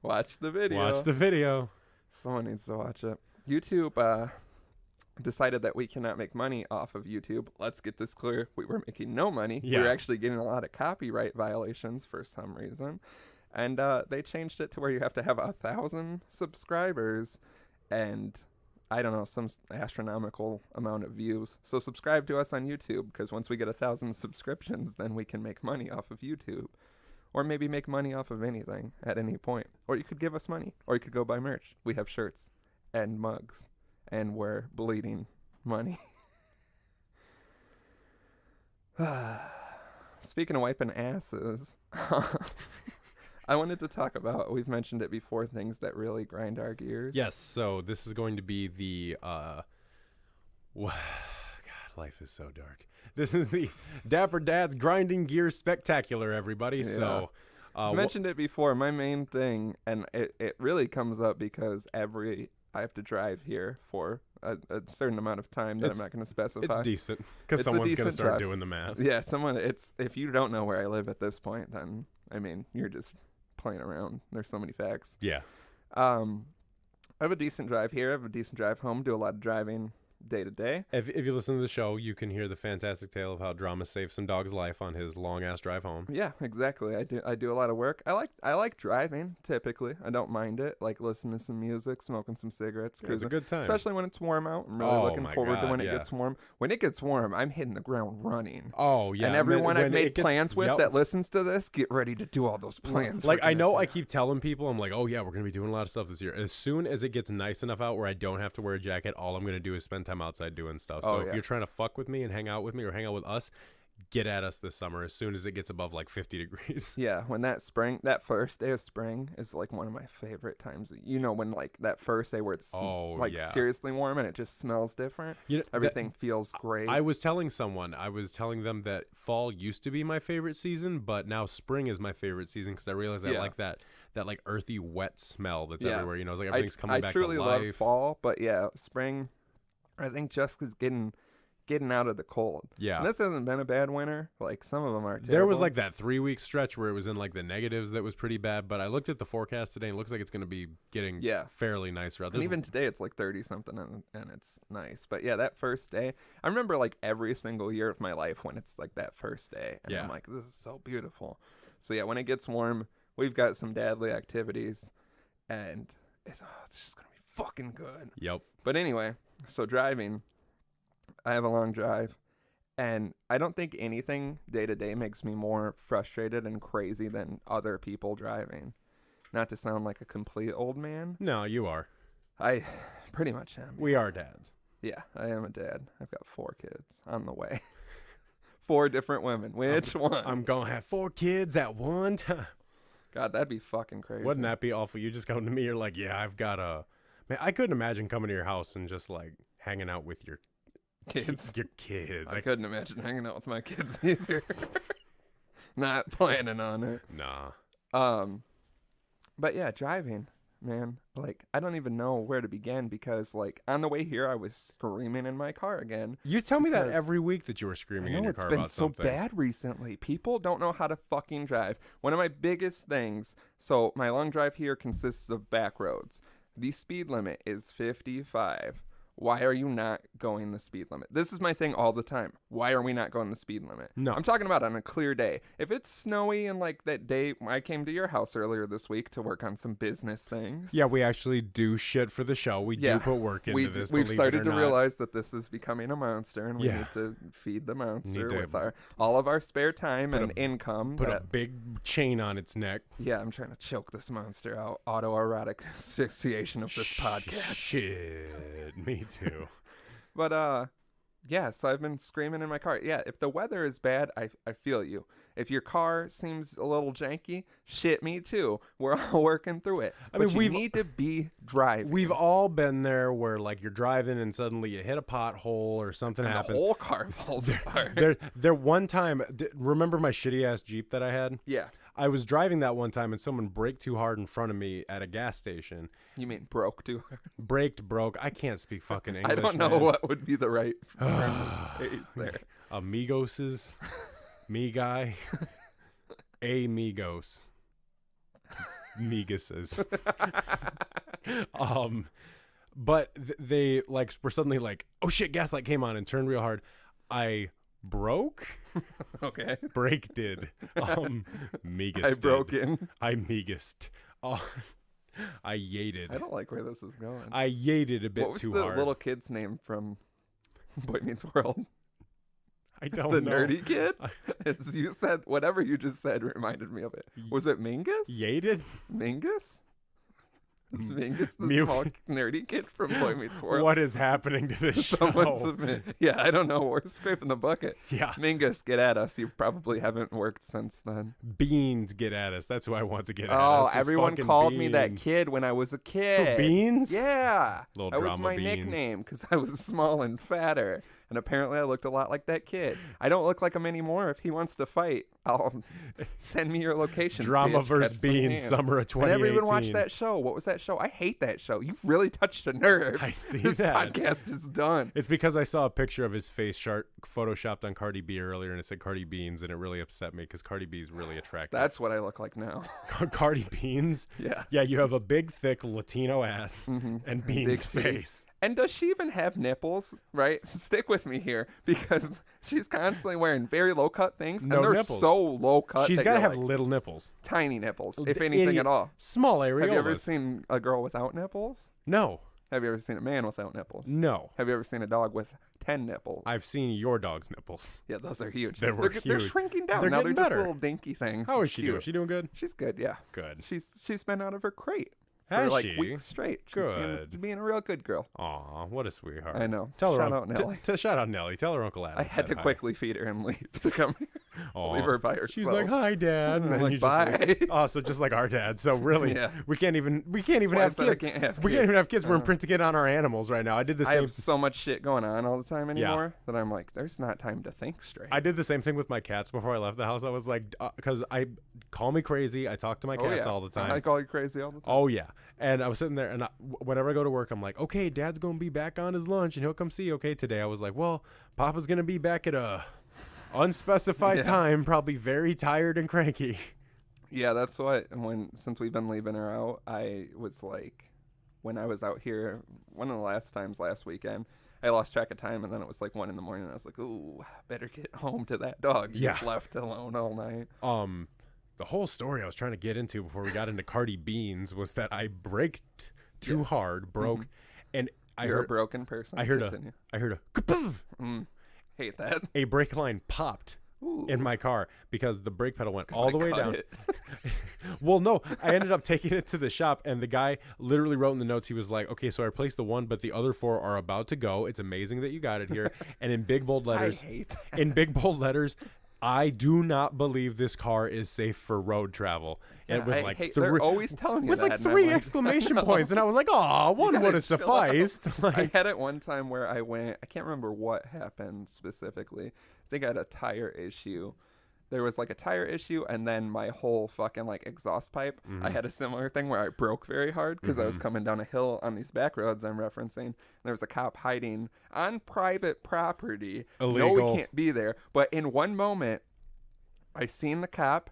Watch the video. Watch the video. Someone needs to watch it. YouTube decided that we cannot make money off of YouTube. Let's get this clear. We were making no money. Yeah. We were actually getting a lot of copyright violations for some reason. And they changed it to where you have to have 1,000 subscribers and, I don't know, some astronomical amount of views. So subscribe to us on YouTube, because once we get 1,000 subscriptions, then we can make money off of YouTube. Or maybe make money off of anything at any point. Or you could give us money. Or you could go buy merch. We have shirts and mugs. And we're bleeding money. Speaking of wiping asses, I wanted to talk about, we've mentioned it before, things that really grind our gears. Yes, so this is going to be the, God, life is so dark. This is the Dapper Dad's Grinding Gears Spectacular, everybody. Yeah. So, I mentioned it before, my main thing, and it really comes up because I have to drive here for a certain amount of time that I'm not going to specify. It's decent, because someone's going to start doing the math. Yeah, if you don't know where I live at this point, then, I mean, you're just playing around. There's so many facts. Yeah. I have a decent drive here. I have a decent drive home. Do a lot of driving day to day. If you listen to the show, you can hear the fantastic tale of how Drama saved some dog's life on his long ass drive home. Yeah, exactly. I do a lot of work. I like driving typically. I don't mind it. Like listening to some music, smoking some cigarettes, cruising. It's a good time, especially when it's warm out. I'm really looking forward to when it gets warm. When it gets warm, I'm hitting the ground running. Oh yeah, and everyone I've made plans with that listens to this, get ready to do all those plans. Like I know I keep telling people, I'm like, oh yeah, we're gonna be doing a lot of stuff this year. As soon as it gets nice enough out where I don't have to wear a jacket, all I'm gonna do is spend time outside doing stuff. So if you're trying to fuck with me and hang out with me or hang out with us, get at us this summer as soon as it gets above like 50 degrees. Yeah, when that first day of spring is like one of my favorite times. You know, when like that first day where it's seriously warm and it just smells different. Everything feels great. I was telling them that fall used to be my favorite season, but now spring is my favorite season because I realize I like that like earthy, wet smell that's everywhere. You know, it's like everything's coming back to life. I truly love fall, but yeah, spring, I think just because getting out of the cold. Yeah. And this hasn't been a bad winter. Like, some of them are terrible. There was like that 3-week stretch where it was in like the negatives that was pretty bad, but I looked at the forecast today and it looks like it's going to be getting fairly nice throughout. And even today it's like 30-something and it's nice. But yeah, that first day, I remember like every single year of my life when it's like that first day. And I'm like, this is so beautiful. So yeah, when it gets warm, we've got some dadly activities and it's just going to be fucking good. Yep. But anyway, so driving, I have a long drive, and I don't think anything day to day makes me more frustrated and crazy than other people driving. Not to sound like a complete old man. No, you are. I pretty much am. We are dads. Yeah, I am a dad. I've got 4 kids on the way. 4 different women. Which one? I'm going to have 4 kids at one time. God, that'd be fucking crazy. Wouldn't that be awful? You just come to me, you're like, yeah, I've got a... Man, I couldn't imagine coming to your house and just like hanging out with your kids. Your kids. I couldn't imagine hanging out with my kids either. Not planning on it. Nah. But yeah, driving, man. Like, I don't even know where to begin because, like, on the way here, I was screaming in my car again. You tell me that every week that you were screaming in your car about something. It's been so bad recently. People don't know how to fucking drive. One of my biggest things, so my long drive here consists of back roads. The speed limit is 55. Why are you not going the speed limit? This is my thing all the time. Why are we not going the speed limit? No. I'm talking about on a clear day. If it's snowy and like that day, I came to your house earlier this week to work on some business things. Yeah, we actually do shit for the show. We do put work into this. We've started to realize that this is becoming a monster and we need to feed the monster with all of our spare time and income. Put a big chain on its neck. Yeah, I'm trying to choke this monster out. Autoerotic asphyxiation of this podcast. Shit, me too. But yeah, so I've been screaming in my car. Yeah, if the weather is bad, I feel you. If your car seems a little janky, shit, me too. We're all working through it. But you need to be driving. We've all been there where like you're driving and suddenly you hit a pothole or something happens. The whole car falls apart. There one time, remember my shitty ass Jeep that I had? Yeah. I was driving that one time and someone braked too hard in front of me at a gas station. You mean broke too hard? Broke. I can't speak fucking English. I don't know what would be the right term of phrase there. Amigoses. Me guy. Amigos. Miguses. But they like were suddenly like, oh shit, gas light came on and turned real hard. I broke. Okay. Brake did. Megas. I broke in. I megast. I yated. I don't like where this is going. I yated a bit too hard. What was the little kid's name from Boy Meets World? I don't know. The nerdy kid? You said, whatever you just said reminded me of it. Was it Mingus? Yated? Mingus? This Mingus, the small nerdy kid from Boy Meets World. What is happening to this Someone show? submit. Yeah, I don't know. We're scraping the bucket. Yeah. Mingus, get at us. You probably haven't worked since then. Beans get at us. That's who I want to get at Oh, us. everyone called me that kid when I was a kid. Who, Beans? Yeah. Little That was drama my Beans. nickname because I was small and fatter. And apparently I looked a lot like that kid. I don't look like him anymore. If he wants to fight, I'll send me your location. Drama bitch. vs. Catch some Beans, hands. summer of I 2018. never even watched that show. What was that show? I hate that show. You've really touched a nerve. I see this that. podcast is done. It's because I saw a picture of his face photoshopped on Cardi B earlier, and it said Cardi Beans, and it really upset me because Cardi B is really attractive. That's what I look like now. Cardi Beans? Yeah. Yeah, you have a big, thick Latino ass and Big Beans face. face. And does she even have nipples? Right? Stick with me here because she's constantly wearing very low cut things, No and they're nipples. so low cut. She's got to have little nipples. tiny nipples, if anything at all. Small areolas. Have you ever seen a girl without nipples? No. Have you ever seen a man without nipples? No. Have you ever seen a dog with 10 nipples? I've seen your dog's nipples. Yeah, those are huge. They were They're huge. shrinking down. They're Now they're getting just better. little dinky things. How is It's she cute. doing? She doing good? She's good, yeah. Good. She's been out of her crate for Has like she? weeks straight. She's Good. being a real good girl. Aw, what a sweetheart. I know. Tell her Shout out Nelly. shout out Nelly. Tell her Uncle Adam. I had to said hi. quickly feed her and leave to come here. Aw. Leave her by herself. She's like, "Hi, Dad," and I'm then like, you just "Bye." leave. Oh, so just like our dad. So really, Yeah. we can't even why I have said I kids. can't have We can't kids. even have kids. We're imprinting it on our animals right now. I did the I same. have so much shit going on all the time anymore that I'm like, there's not time to think straight. I did the same thing with my cats before I left the house. I was like, because I call me crazy. I talk to my cats all the time. I call you crazy all the time. Oh yeah, and I was sitting there, and whenever I go to work, I'm like, okay, Dad's gonna be back on his lunch, and he'll come see you. Okay, today I was like, well, Papa's gonna be back at a unspecified Yeah. time, probably very tired and cranky. Yeah, that's what. Since we've been leaving her out, I was like, when I was out here, one of the last times last weekend, I lost track of time, and then it was like 1 a.m. and I was like, ooh, better get home to that dog. Yeah. You've left alone all night. The whole story I was trying to get into before we got into Cardi Beans was that I braked too hard, broke, and You're a broken person. I heard Continue. a kapoof. Hate that. A brake line popped Ooh. in my car because the brake pedal went 'Cause all I the way cut down. it. Well, no, I ended up taking it to the shop, and the guy literally wrote in the notes, he was like, okay, so I replaced the one, but the other 4 are about to go. It's amazing that you got it here. And in big bold letters, I hate that. in big bold letters, I do not believe this car is safe for road travel. And with I like hate, 3 they're always telling you with that. like and I'm 3 like, exclamation no. points, and I was like, "Oh, one gotta would have chill sufficed." I Like, had it one time where I can't remember what happened specifically. I think I had a tire issue. There was like a tire issue, and then my whole fucking like exhaust pipe. I had a similar thing where I broke very hard because I was coming down a hill on these back roads I'm referencing. And there was a cop hiding on private property. No, Illegal. we can't be there. But in one moment, I seen the cop.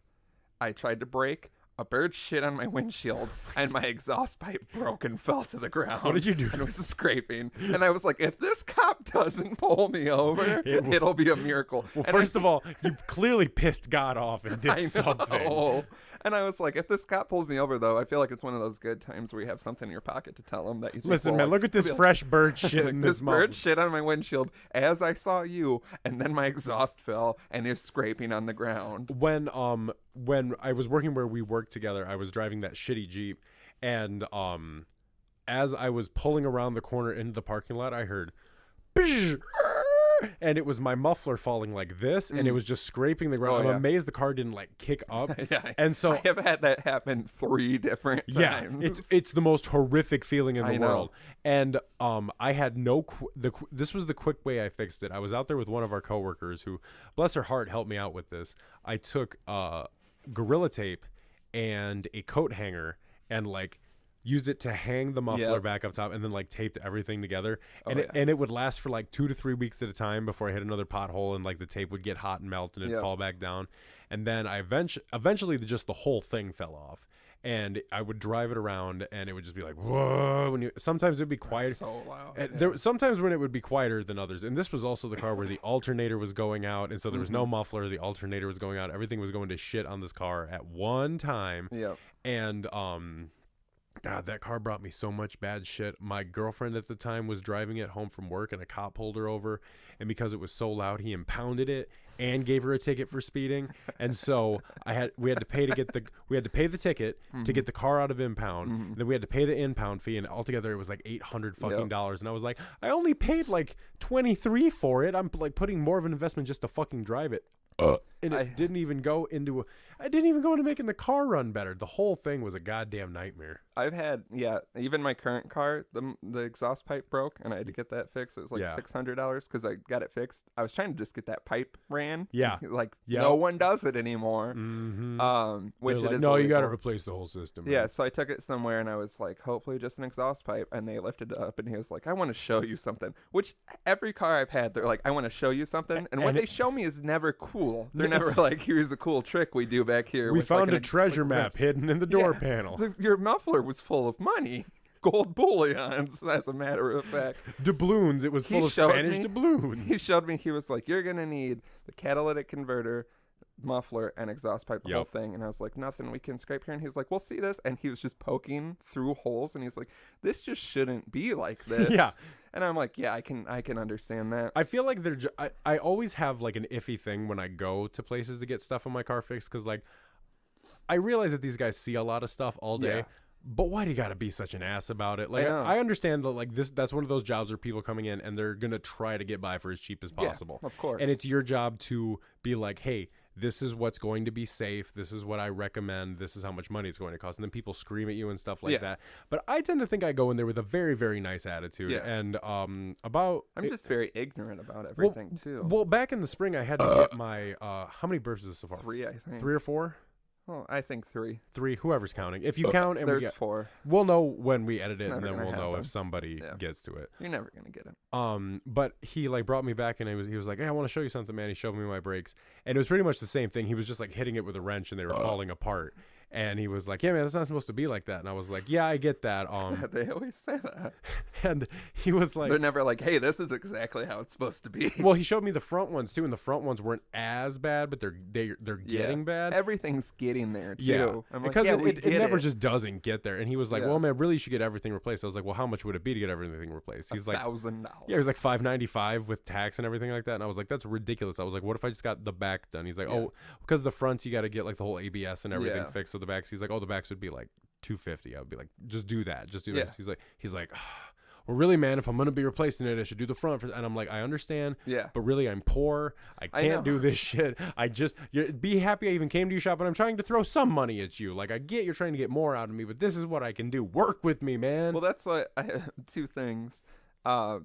I tried to brake. A bird shit on my windshield, and my exhaust pipe broke and fell to the ground. What did you do? And it was scraping. And I was like, if this cop doesn't pull me over, it'll be a miracle. well, And first of all, you clearly pissed God off and did I something. know. And I was like, if this cop pulls me over, though, I feel like it's one of those good times where you have something in your pocket to tell him that you think, Listen, well, man, look at this I'll be like, fresh bird shit like, in this this bird mouth. shit on my windshield as I saw you, and then my exhaust fell and is scraping on the ground. When I was working where we worked together, I was driving that shitty Jeep, and as I was pulling around the corner into the parking lot, I heard "Bzz," and it was my muffler falling like this, and it was just scraping the ground. Oh, I'm yeah. amazed the car didn't like kick up. Yeah, And so I have had that happen 3 different yeah, times. it's the most horrific feeling in I the know. world. And I had no this was the quick way I fixed it. I was out there with one of our coworkers who, bless her heart, helped me out with this. I took Gorilla Tape and a coat hanger and like used it to hang the muffler Yep. back up top, and then like taped everything together. Oh, And yeah. and it would last for like 2 to 3 weeks at a time before I hit another pothole, and like the tape would get hot and melt and it'd Yep. fall back down. And then I eventually just the whole thing fell off. And I would drive it around, and it would just be like, whoa. Sometimes it'd be quiet. So loud. And there sometimes when it would be quieter than others. And this was also the car where the alternator was going out, and so there was no muffler. The alternator was going out. Everything was going to shit on this car at one time. Yep. And God, that car brought me so much bad shit. My girlfriend at the time was driving it home from work, and a cop pulled her over, and because it was so loud, he impounded it and gave her a ticket for speeding. And so we had to pay the ticket to get the car out of impound. And then we had to pay the impound fee, and altogether it was like $800 fucking dollars. And I was like, I only paid like $23 for it. I'm like putting more of an investment just to fucking drive it. And it didn't even go into making the car run better. The whole thing was a goddamn nightmare. I've had, even my current car, the exhaust pipe broke, and I had to get that fixed. It was like $600 because I got it fixed. I was trying to just get that pipe ran. Yeah. No one does it anymore. Mm-hmm. Which like, it is no, you got to illegal. replace the whole system. Yeah, so I took it somewhere, and I was like, hopefully just an exhaust pipe. And they lifted it up, and he was like, I want to show you something. Which every car I've had, they're like, I want to show you something. And what they show me is never cool. They're never like, here's a cool trick we do back here. We found a treasure map hidden in the door panel. Your muffler was full of money. Gold bullions, as a matter of fact. Doubloons. It was full of Spanish doubloons. He showed me. He was like, you're going to need the catalytic converter, muffler, and exhaust pipe, the whole thing. And I was like, nothing we can scrape here. And he was like, well, see this? And he was just poking through holes. And he's like, this just shouldn't be like this. Yeah. And I'm like, yeah, I can understand that. I feel like I always have like an iffy thing when I go to places to get stuff on my car fixed, because like I realize that these guys see a lot of stuff all day. But why do you got to be such an ass about it? Like, I understand that, like, that's one of those jobs where people coming in and they're going to try to get by for as cheap as possible. Yeah, of course. And it's your job to be like, hey, this is what's going to be safe. This is what I recommend. This is how much money it's going to cost. And then people scream at you and stuff like that. But I tend to think I go in there with a very, very nice attitude. Yeah. And I'm just very ignorant about everything, too. Well, back in the spring, I had to get my, how many burps is this so far? 3, I think. 3 or 4? Well, I think 3. 3, whoever's counting. If you count, and there's 4. We'll know when we edit it, and then we'll know if somebody gets to it. You're never gonna get it. But he like brought me back, and he was like, "Hey, I want to show you something, man." He showed me my brakes, and it was pretty much the same thing. He was just like hitting it with a wrench, and they were falling apart. And he was like, yeah, man, that's not supposed to be like that. And I was like, yeah, I get that. They always say that. And he was like... They're never like, hey, this is exactly how it's supposed to be. Well, he showed me the front ones, too. And the front ones weren't as bad, but they're getting bad. Everything's getting there, too. Yeah. I'm because like, it never just doesn't get there. And he was like, well, man, really, you should get everything replaced. I was like, well, how much would it be to get everything replaced? He's like... $1,000. Yeah, it was like $595 with tax and everything like that. And I was like, that's ridiculous. I was like, what if I just got the back done? He's like, oh, because the fronts, you got to get like the whole ABS and everything fixed. So the backs, he's like, oh, the backs would be like $250. I would be like, just do that. Just do this. He's like, well, really, man, if I'm gonna be replacing it, I should do the front. And I'm like, I understand. Yeah. But really, I'm poor. I can't do this shit. Be happy I even came to your shop, and I'm trying to throw some money at you. Like, I get you're trying to get more out of me, but this is what I can do. Work with me, man. Well, that's what two things.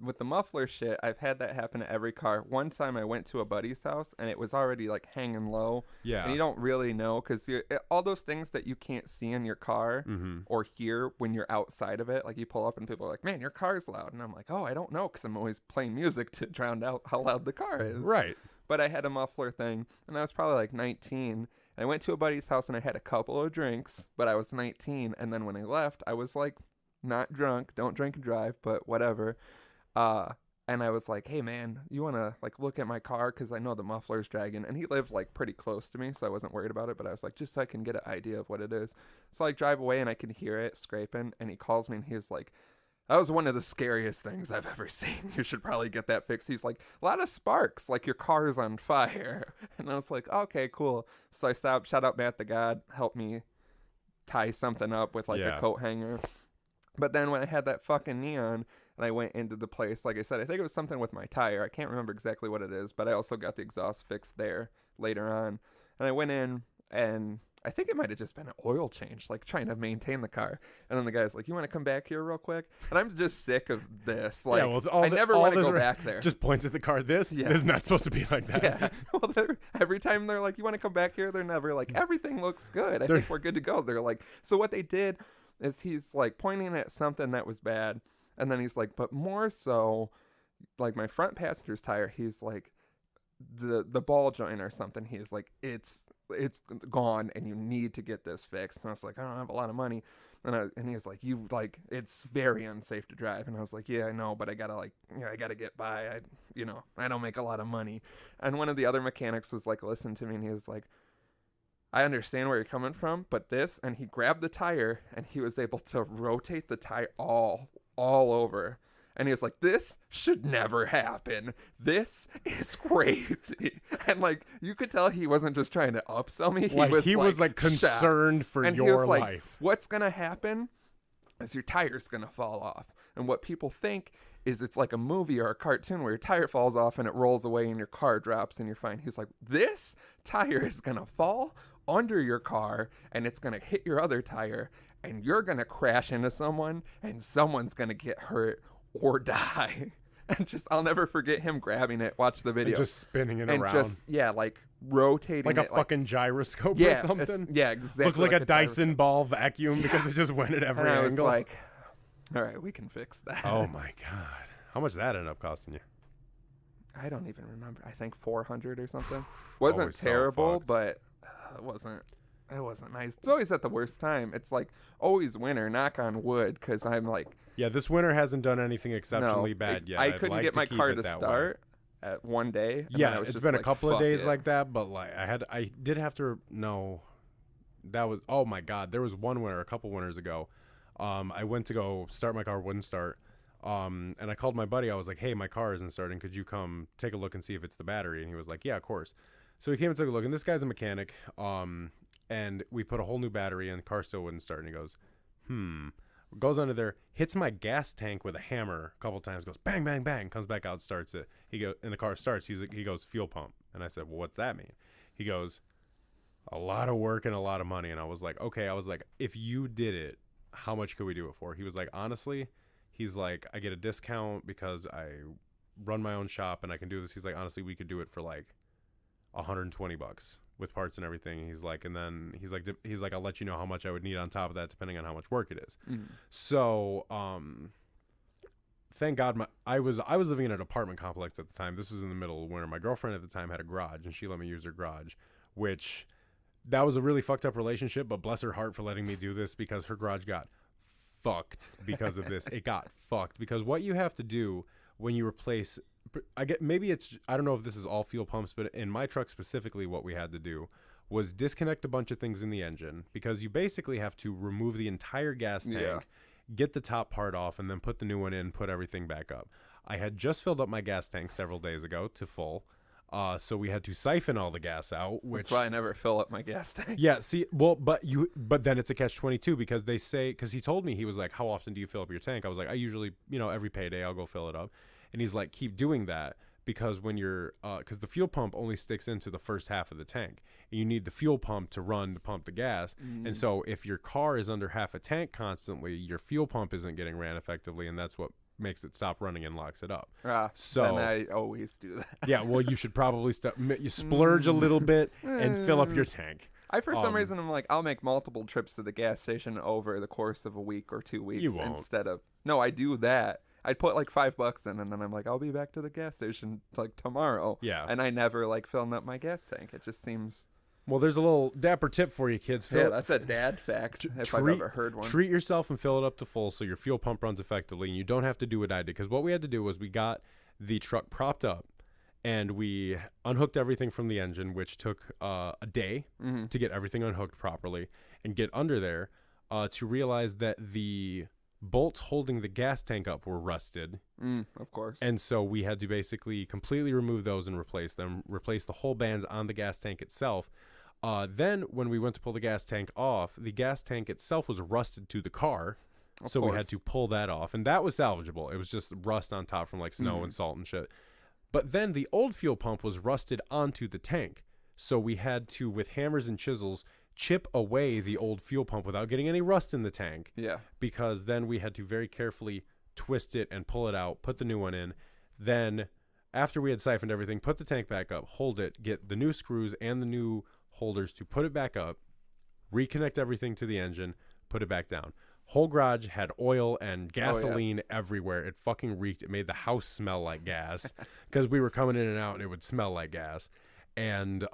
With the muffler shit, I've had that happen to every car. One time I went to a buddy's house and it was already like hanging low. Yeah. And you don't really know because all those things that you can't see in your car or hear when you're outside of it. Like you pull up and people are like, man, your car's loud. And I'm like, oh, I don't know because I'm always playing music to drown out how loud the car is. Right. But I had a muffler thing and I was probably like 19. I went to a buddy's house and I had a couple of drinks, but I was 19. And then when I left, I was like, not drunk, don't drink and drive, but whatever. And I was like, hey man, you want to like look at my car? Cause I know the muffler's dragging, and he lived like pretty close to me. So I wasn't worried about it, but I was like, just so I can get an idea of what it is. So I drive away and I can hear it scraping, and he calls me and he's like, that was one of the scariest things I've ever seen. You should probably get that fixed. He's like, a lot of sparks, like your car's on fire. And I was like, okay, cool. So I stopped, shout out Matt the God, helped me tie something up with like a coat hanger. But then when I had that fucking neon and I went into the place, like I said, I think it was something with my tire. I can't remember exactly what it is, but I also got the exhaust fixed there later on. And I went in and I think it might have just been an oil change, like trying to maintain the car. And then the guy's like, you want to come back here real quick? And I'm just sick of this. Like, I never want to go back there. Just points at the car. This is not supposed to be like that. Yeah. Well, every time they're like, you want to come back here? They're never like, everything looks good. I think we're good to go. They're like, so what they did is he's like pointing at something that was bad, and then he's like, but more so like my front passenger's tire, he's like the ball joint or something, he's like, it's gone and you need to get this fixed. And I was like, I don't have a lot of money. And he's like, you like, it's very unsafe to drive. And I was like, yeah, I know, but I gotta get by. I don't make a lot of money. And one of the other mechanics was like, listen to me, and he was like, I understand where you're coming from, but this, and he grabbed the tire and he was able to rotate the tire all over. And he was like, this should never happen. This is crazy. And like, you could tell he wasn't just trying to upsell me. He was like concerned for and your he was like, life. What's going to happen is your tire's going to fall off. And what people think is it's like a movie or a cartoon where your tire falls off and it rolls away and your car drops and you're fine. He's like, this tire is going to fall under your car and it's going to hit your other tire and you're going to crash into someone and someone's going to get hurt or die. And just, I'll never forget him grabbing it, watch the video. And just spinning it and around. Just, like rotating like it. A fucking gyroscope yeah, or something? Yeah, exactly. Looked like a Dyson ball vacuum because it just went at every angle. angle. I was like, all right, we can fix that. Oh my God. How much did that end up costing you? I don't even remember. I think 400 or something. Wasn't so terrible, fucked. but it wasn't nice. It's always at the worst time. It's like always winter, knock on wood, because I'm like... Yeah, this winter hasn't done anything exceptionally bad yet. I couldn't get my car to start at one day. Yeah, it's been a couple of days like that, but like I did have to... No, that was... Oh my God, there was one winter, a couple winters ago. I went to go start my car, wouldn't start. And I called my buddy. I was like, hey, my car isn't starting. Could you come take a look and see if it's the battery? And he was like, yeah, of course. So he came and took a look. And this guy's a mechanic. And we put a whole new battery in. The car still wouldn't start. And he goes, goes under there, hits my gas tank with a hammer a couple times, goes bang, bang, bang, comes back out, starts it. And the car starts. He goes, fuel pump. And I said, well, what's that mean? He goes, a lot of work and a lot of money. And I was like, okay. I was like, if you did it, how much could we do it for? He was like, honestly, he's like, I get a discount because I run my own shop and I can do this. He's like, honestly, we could do it for like $120 with parts and everything. He's like, and then he's like, I'll let you know how much I would need on top of that depending on how much work it is. So, thank God I was living in an apartment complex at the time. This was in the middle of winter. My girlfriend at the time had a garage and she let me use her garage, which that was a really fucked up relationship, but bless her heart for letting me do this because her garage got fucked because of this. It got fucked because what you have to do when you replace, I don't know if this is all fuel pumps, but in my truck specifically, what we had to do was disconnect a bunch of things in the engine because you basically have to remove the entire gas tank, get the top part off, and then put the new one in, put everything back up. I had just filled up my gas tank several days ago to full. So we had to siphon all the gas out. That's why I never fill up my gas tank. Yeah, see, well, but then it's a catch-22 because they say, because he told me, he was like, how often do you fill up your tank? I was like, I usually, every payday I'll go fill it up. And he's like, keep doing that because when you're, because the fuel pump only sticks into the first half of the tank. And you need the fuel pump to pump the gas. And so if your car is under half a tank constantly, your fuel pump isn't getting ran effectively. And that's what makes it stop running and locks it up. So I always do that. Yeah, well, you should probably you splurge a little bit and fill up your tank. For some reason, I'm like, I'll make multiple trips to the gas station over the course of a week or 2 weeks. You won't. Instead of, no, I do that. I'd put like $5 in and then I'm like, I'll be back to the gas station like tomorrow. Yeah. And I never like filling up my gas tank. It just seems... Well, there's a little dapper tip for you kids. That's a dad fact if I've ever heard one. Treat yourself and fill it up to full so your fuel pump runs effectively and you don't have to do what I did. Because what we had to do was we got the truck propped up and we unhooked everything from the engine, which took a day to get everything unhooked properly and get under there to realize that the bolts holding the gas tank up were rusted. Of course. And so we had to basically completely remove those and replace them, replace the whole bands on the gas tank itself. Then when we went to pull the gas tank off, the gas tank itself was rusted to the car. So we had to pull that off. And that was salvageable. It was just rust on top from like snow and salt and shit. But then the old fuel pump was rusted onto the tank. So we had to, with hammers and chisels, chip away the old fuel pump without getting any rust in the tank. Yeah. Because then we had to very carefully twist it and pull it out, put the new one in. Then after we had siphoned everything, put the tank back up, hold it, get the new screws and the new holders to put it back up, reconnect everything to the engine, put it back down. Whole garage had oil and gasoline everywhere. It fucking reeked. It made the house smell like gas because we were coming in and out and it would smell like gas. And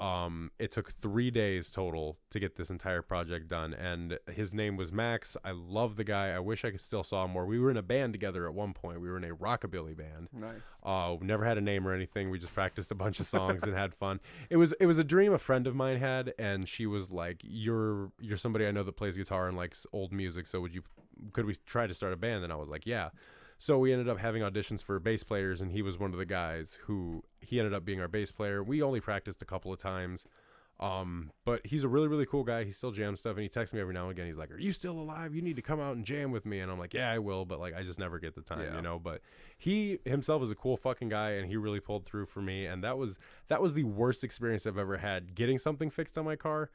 it took 3 days total to get this entire project done. And his name was Max. I love the guy. I wish I could still saw him more. We were in a band together at one point. We were in a rockabilly band. Nice. We never had a name or anything. We just practiced a bunch of songs and had fun. It was a dream a friend of mine had, and she was like, "You're somebody I know that plays guitar and likes old music. So could we try to start a band?" And I was like, "Yeah." So we ended up having auditions for bass players, and he was one of the guys who he ended up being our bass player. We only practiced a couple of times. But he's a really, really cool guy. He still jams stuff, and he texts me every now and again. He's like, "Are you still alive? You need to come out and jam with me." And I'm like, "Yeah, I will," but like I just never get the time, you know. But he himself is a cool fucking guy, and he really pulled through for me. And that was the worst experience I've ever had getting something fixed on my car.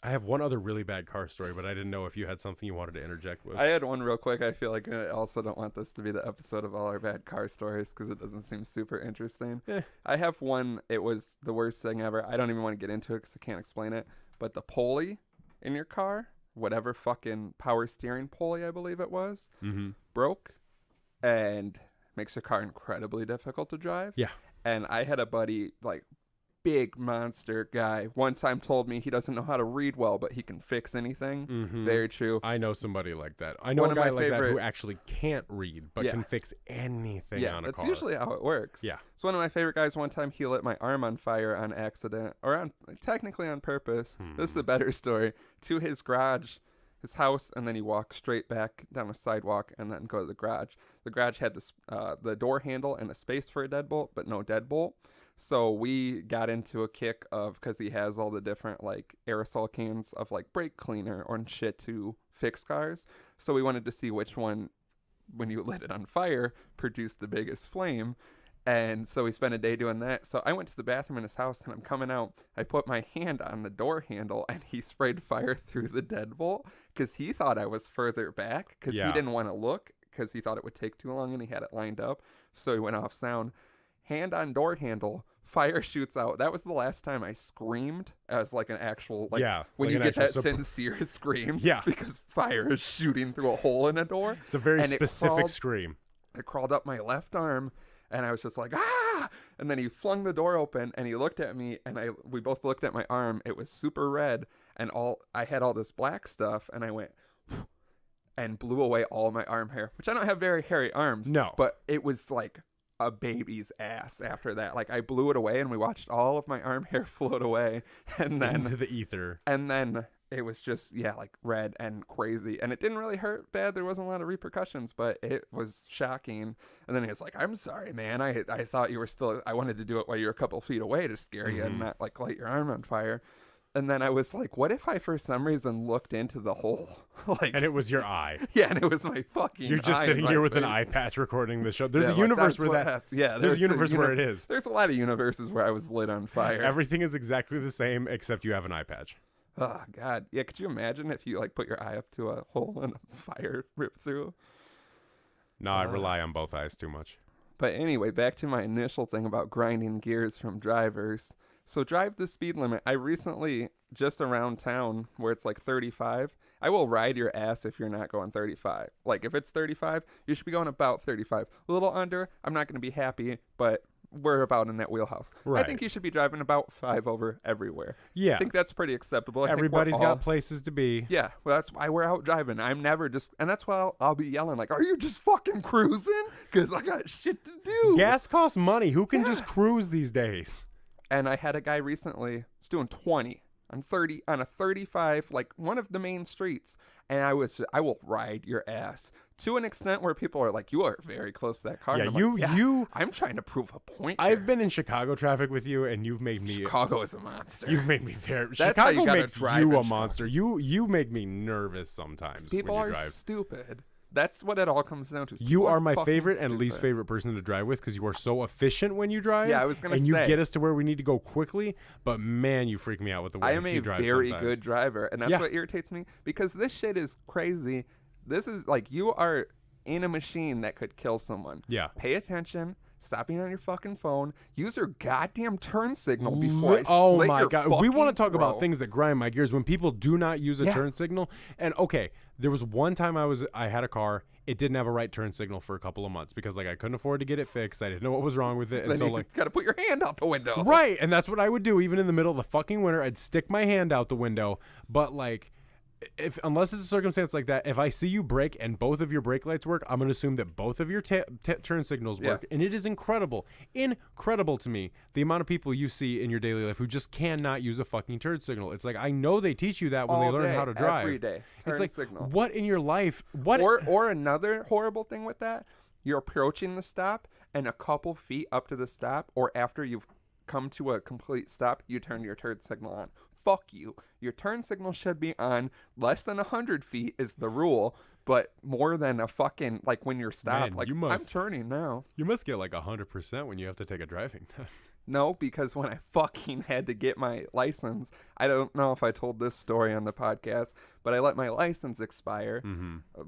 I have one other really bad car story, but I didn't know if you had something you wanted to interject with. I had one real quick. I feel like I also don't want this to be the episode of all our bad car stories because it doesn't seem super interesting. I have one. It was the worst thing ever. I don't even want to get into it because I can't explain it. But the pulley in your car, whatever fucking power steering pulley I believe it was, broke and makes your car incredibly difficult to drive. Yeah. And I had a buddy, like, big monster guy, one time told me he doesn't know how to read well, but he can fix anything. Very true. I know somebody like that. I know a guy like that who actually can't read, but can fix anything on a car. That's usually how it works. Yeah. So one of my favorite guys, one time he lit my arm on fire on accident, or technically on purpose. This is the better story. To his garage, his house, and then he walked straight back down the sidewalk and then go to the garage. The garage had this, the door handle and a space for a deadbolt, but no deadbolt. So we got into a kick of, because he has all the different like aerosol cans of like brake cleaner or shit to fix cars. So we wanted to see which one, when you lit it on fire, produced the biggest flame. And so we spent a day doing that. So I went to the bathroom in his house and I'm coming out. I put my hand on the door handle and he sprayed fire through the deadbolt because he thought I was further back because he didn't want to look because he thought it would take too long and he had it lined up. So he went off sound. Hand on door handle, fire shoots out. That was the last time I screamed as like an actual, like when like you get that sincere scream. Because fire is shooting through a hole in a door. It's a very specific scream. It crawled up my left arm and I was just like, ah! And then he flung the door open and he looked at me and we both looked at my arm. It was super red and I had all this black stuff and I went and blew away all my arm hair, which I don't have very hairy arms. No. But it was like a baby's ass after that. Like I blew it away and we watched all of my arm hair float away and then into the ether. And then it was just like red and crazy and it didn't really hurt bad. There wasn't a lot of repercussions, but it was shocking. And then he was like, "I'm sorry, man. I thought you were still, I wanted to do it while you were a couple feet away to scare you and not like light your arm on fire." And then I was like, what if I for some reason looked into the hole? Like, and it was your eye. Yeah, and it was my fucking You're just eye sitting here with an eye patch recording the show. There's a universe where that there's a universe where it is. There's a lot of universes where I was lit on fire. Everything is exactly the same except you have an eye patch. Oh God. Yeah, could you imagine if you like put your eye up to a hole and a fire ripped through? No, I rely on both eyes too much. But anyway, back to my initial thing about grinding gears from drivers. So drive the speed limit. I recently, just around town where it's like 35, I will ride your ass if you're not going 35. Like if it's 35, you should be going about 35. A little under, I'm not going to be happy, but we're about in that wheelhouse. Right. I think you should be driving about 5 over everywhere. Yeah. I think that's pretty acceptable. Everybody's got places to be. Yeah. Well, that's why we're out driving. I'm never just, and that's why I'll be yelling like, "Are you just fucking cruising? Because I got shit to do." Gas costs money. Who can just cruise these days? And I had a guy recently was doing 20 on a 35, like one of the main streets. And I will ride your ass to an extent where people are like, "You are very close to that car." Yeah, I'm trying to prove a point. I've been in Chicago traffic with you, and you've made me. Chicago is a monster. You've made me very. That's Chicago how you makes you a monster. You make me nervous sometimes. People when you are drive. stupid. That's what it all comes down to. You are my favorite and least favorite person to drive with because you are so efficient when you drive. Yeah, I was going to say. And you get us to where we need to go quickly, but man, you freak me out with the way you drive sometimes. I am a very good driver, and that's what irritates me because this shit is crazy. This is like you are in a machine that could kill someone. Yeah. Pay attention. Stop being on your fucking phone. Use your goddamn turn signal before I Oh slit my your God. We want to talk throat. about things that grind my gears when people do not use a turn signal. And okay, there was one time I had a car. It didn't have a right turn signal for a couple of months because like I couldn't afford to get it fixed. I didn't know what was wrong with it. And then so you like got to put your hand out the window. Right. And that's what I would do even in the middle of the fucking winter. I'd stick my hand out the window, but like unless it's a circumstance like that, if I see you brake and both of your brake lights work, I'm going to assume that both of your turn signals work. And it is incredible to me, the amount of people you see in your daily life who just cannot use a fucking turn signal. It's like, I know they teach you that when All they learn day, how to drive. every day. Turn it's like, signal. what in your life? What? Or another horrible thing with that, you're approaching the stop, and a couple feet up to the stop, or after you've come to a complete stop, you turn your turn signal on. Fuck you. Your turn signal should be on. Less than 100 feet is the rule, but more than a fucking, like, when you're stopped, Man, like, you must, I'm turning now. You must get like 100% when you have to take a driving test. No, because when I fucking had to get my license, I don't know if I told this story on the podcast, but I let my license expire.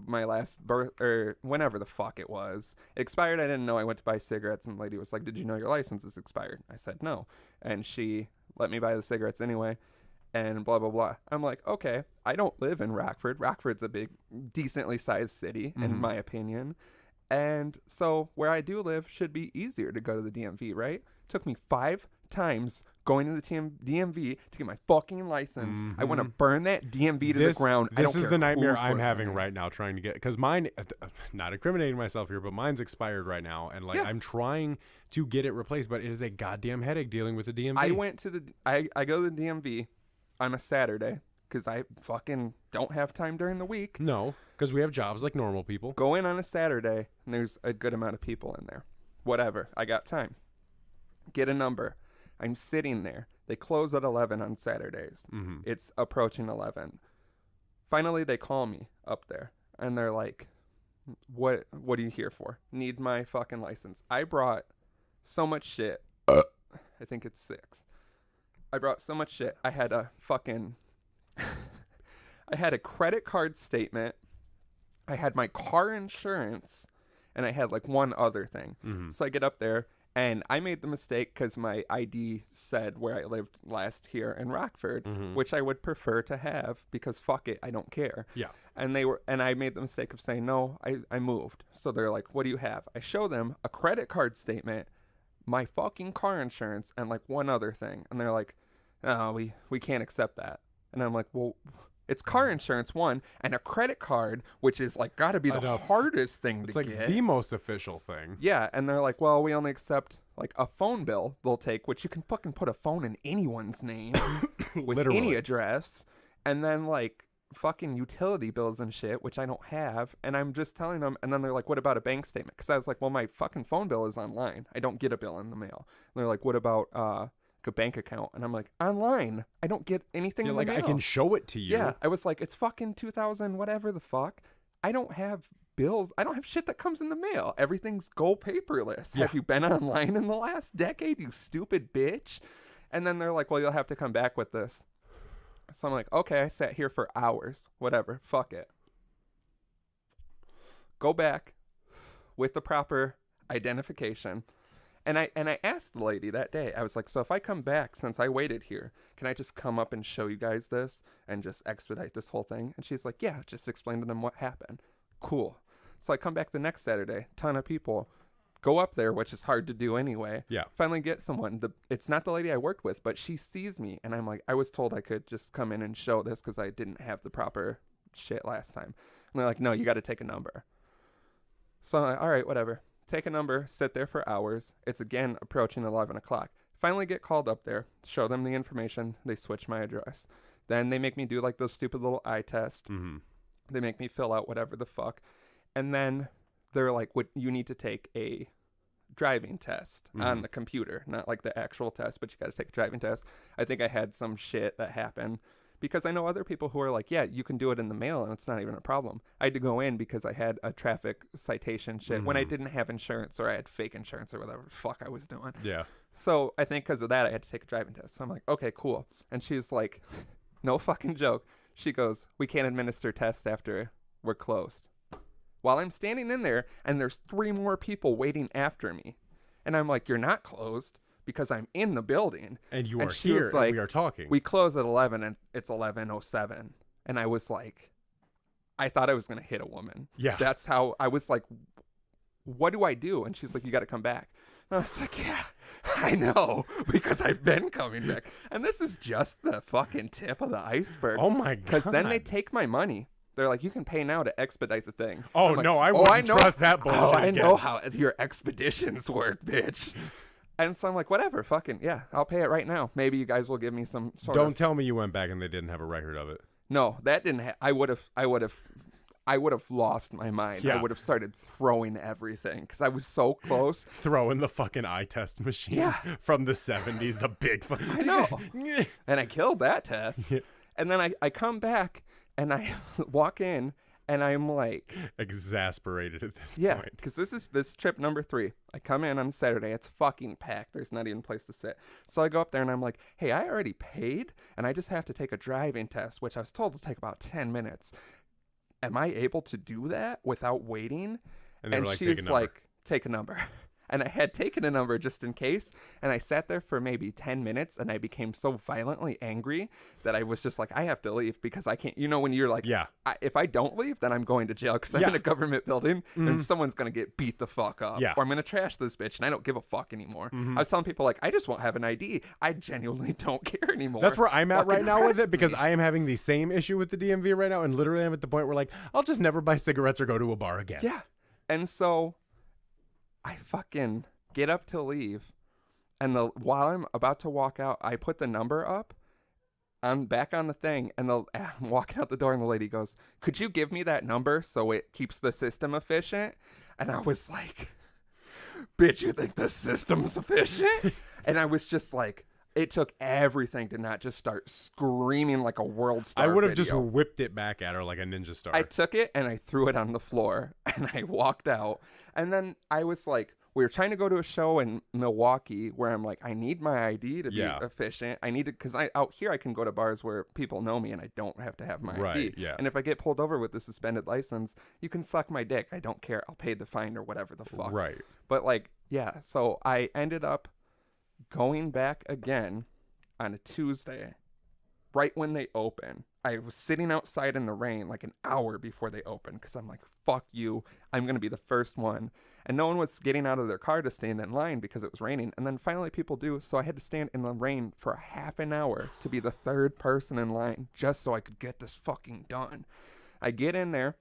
My last or whenever the fuck it was. It expired. I didn't know. I went to buy cigarettes, and the lady was like, "Did you know your license is expired?" I said no. And she let me buy the cigarettes anyway. And blah, blah, blah. I'm like, okay, I don't live in Rockford. Rockford's a big, decently sized city, in my opinion. And so where I do live should be easier to go to the DMV, right? Took me 5 times going to the DMV to get my fucking license. I want to burn that DMV to the ground. This is the nightmare I'm having right now, trying to get, because mine, not incriminating myself here, but mine's expired right now. And like, I'm trying to get it replaced, but it is a goddamn headache dealing with the DMV. I went to I go to the DMV on a Saturday because I fucking don't have time during the week. No, because we have jobs like normal people. Go in on a Saturday, and there's a good amount of people in there. Whatever. I got time. Get a number. I'm sitting there. They close at 11 on Saturdays. It's approaching 11. Finally, they call me up there, and they're like, what are you here for? Need my fucking license. I brought so much shit. I think it's 6. I brought so much shit. I had a fucking... I had a credit card statement. I had my car insurance. And I had like one other thing. So I get up there, and I made the mistake because my ID said where I lived last here in Rockford, which I would prefer to have because fuck it, I don't care. Yeah. And I made the mistake of saying, no, I moved. So they're like, what do you have? I show them a credit card statement, my fucking car insurance, and like one other thing. And they're like, no, we can't accept that. And I'm like, well, it's car insurance, one, and a credit card, which is like got to be the hardest thing to get. It's like the most official thing. Yeah. And they're like, well, we only accept like a phone bill they'll take, which you can fucking put a phone in anyone's name with Literally. any address. And then like fucking utility bills and shit, which I don't have. And I'm just telling them. And then they're like, what about a bank statement? Because I was like, well, my fucking phone bill is online. I don't get a bill in the mail. And they're like, what about a bank account? And I'm like, online. I don't get anything in the mail. I can show it to you. Yeah. I was like, it's fucking 2000 whatever the fuck. I don't have bills. I don't have shit that comes in the mail. Everything's go paperless. Have you been online in the last decade, you stupid bitch? And then they're like, well, you'll have to come back with this. So I'm like, okay, I sat here for hours. Whatever. Fuck it. Go back with the proper identification. And I asked the lady that day, I was like, so if I come back, since I waited here, can I just come up and show you guys this and just expedite this whole thing? And she's like, yeah, just explain to them what happened. Cool. So I come back the next Saturday, ton of people, go up there, which is hard to do anyway. Yeah. Finally get someone. It's not the lady I worked with, but she sees me. And I'm like, I was told I could just come in and show this because I didn't have the proper shit last time. And they're like, no, you got to take a number. So I'm like, all right, whatever. Take a number, sit there for hours. It's again approaching 11 o'clock. Finally get called up there, show them the information. They switch my address. Then they make me do like those stupid little eye test. They make me fill out whatever the fuck. And then they're like, you need to take a driving test on the computer. Not like the actual test, but you got to take a driving test. I think I had some shit that happened. Because I know other people who are like, yeah, you can do it in the mail and it's not even a problem. I had to go in because I had a traffic citation shit when I didn't have insurance or I had fake insurance or whatever the fuck I was doing. Yeah. So I think because of that, I had to take a driving test. So I'm like, okay, cool. And she's like, no fucking joke. She goes, we can't administer tests after we're closed. While I'm standing in there and there's 3 more people waiting after me. And I'm like, you're not closed. Because I'm in the building. And you are here and we are talking. We close at 11 and it's 11:07. And I was like, I thought I was going to hit a woman. Yeah. That's how I was like, what do I do? And she's like, you got to come back. I was like, yeah, I know, because I've been coming back. And this is just the fucking tip of the iceberg. Oh, my God. Because then they take my money. They're like, you can pay now to expedite the thing. Oh, like, no, I wouldn't trust that bullshit I again. know how your expeditions work, bitch. And so I'm like, whatever, fucking, yeah, I'll pay it right now. Maybe you guys will give me some sort Don't tell me you went back and they didn't have a record of it. No, that didn't I would have lost my mind. Yeah. I would have started throwing everything because I was so close. Throwing the fucking eye test machine from the 70s, the big fucking... I know. And I killed that test. And then I come back and I walk in and I'm like... exasperated at this point. Yeah, because this trip number 3. I come in on Saturday. It's fucking packed. There's not even a place to sit. So I go up there and I'm like, hey, I already paid and I just have to take a driving test, which I was told to take about 10 minutes. Am I able to do that without waiting? And she's like, take a number. And I had taken a number just in case. And I sat there for maybe 10 minutes and I became so violently angry that I was just like, I have to leave because I can't. You know, when you're like, if I don't leave, then I'm going to jail because I'm in a government building and someone's going to get beat the fuck up. Yeah. Or I'm going to trash this bitch and I don't give a fuck anymore. I was telling people like, I just won't have an ID. I genuinely don't care anymore. That's where I'm at right now with it because me. I am having the same issue with the DMV right now. And literally I'm at the point where like, I'll just never buy cigarettes or go to a bar again. Yeah. And so I fucking... get up to leave, and while I'm about to walk out, I put the number up. I'm back on the thing, and I'm walking out the door, and the lady goes, could you give me that number so it keeps the system efficient? And I was like, bitch, you think the system's efficient? And I was just like, it took everything to not just start screaming like a world star. I would have video. just whipped it back at her like a ninja star. I took it, and I threw it on the floor, and I walked out, and then I was like, we were trying to go to a show in Milwaukee where I'm like, I need my ID to be efficient. I need to, because out here I can go to bars where people know me and I don't have to have my ID. Yeah. And if I get pulled over with the suspended license, you can suck my dick. I don't care. I'll pay the fine or whatever the fuck. Right. But like, yeah. So I ended up going back again on a Tuesday, right when they open. I was sitting outside in the rain like an hour before they opened because I'm like, fuck you. I'm going to be the first one. And no one was getting out of their car to stand in line because it was raining. And then finally people do. So I had to stand in the rain for a half an hour to be the third person in line just so I could get this fucking done. I get in there,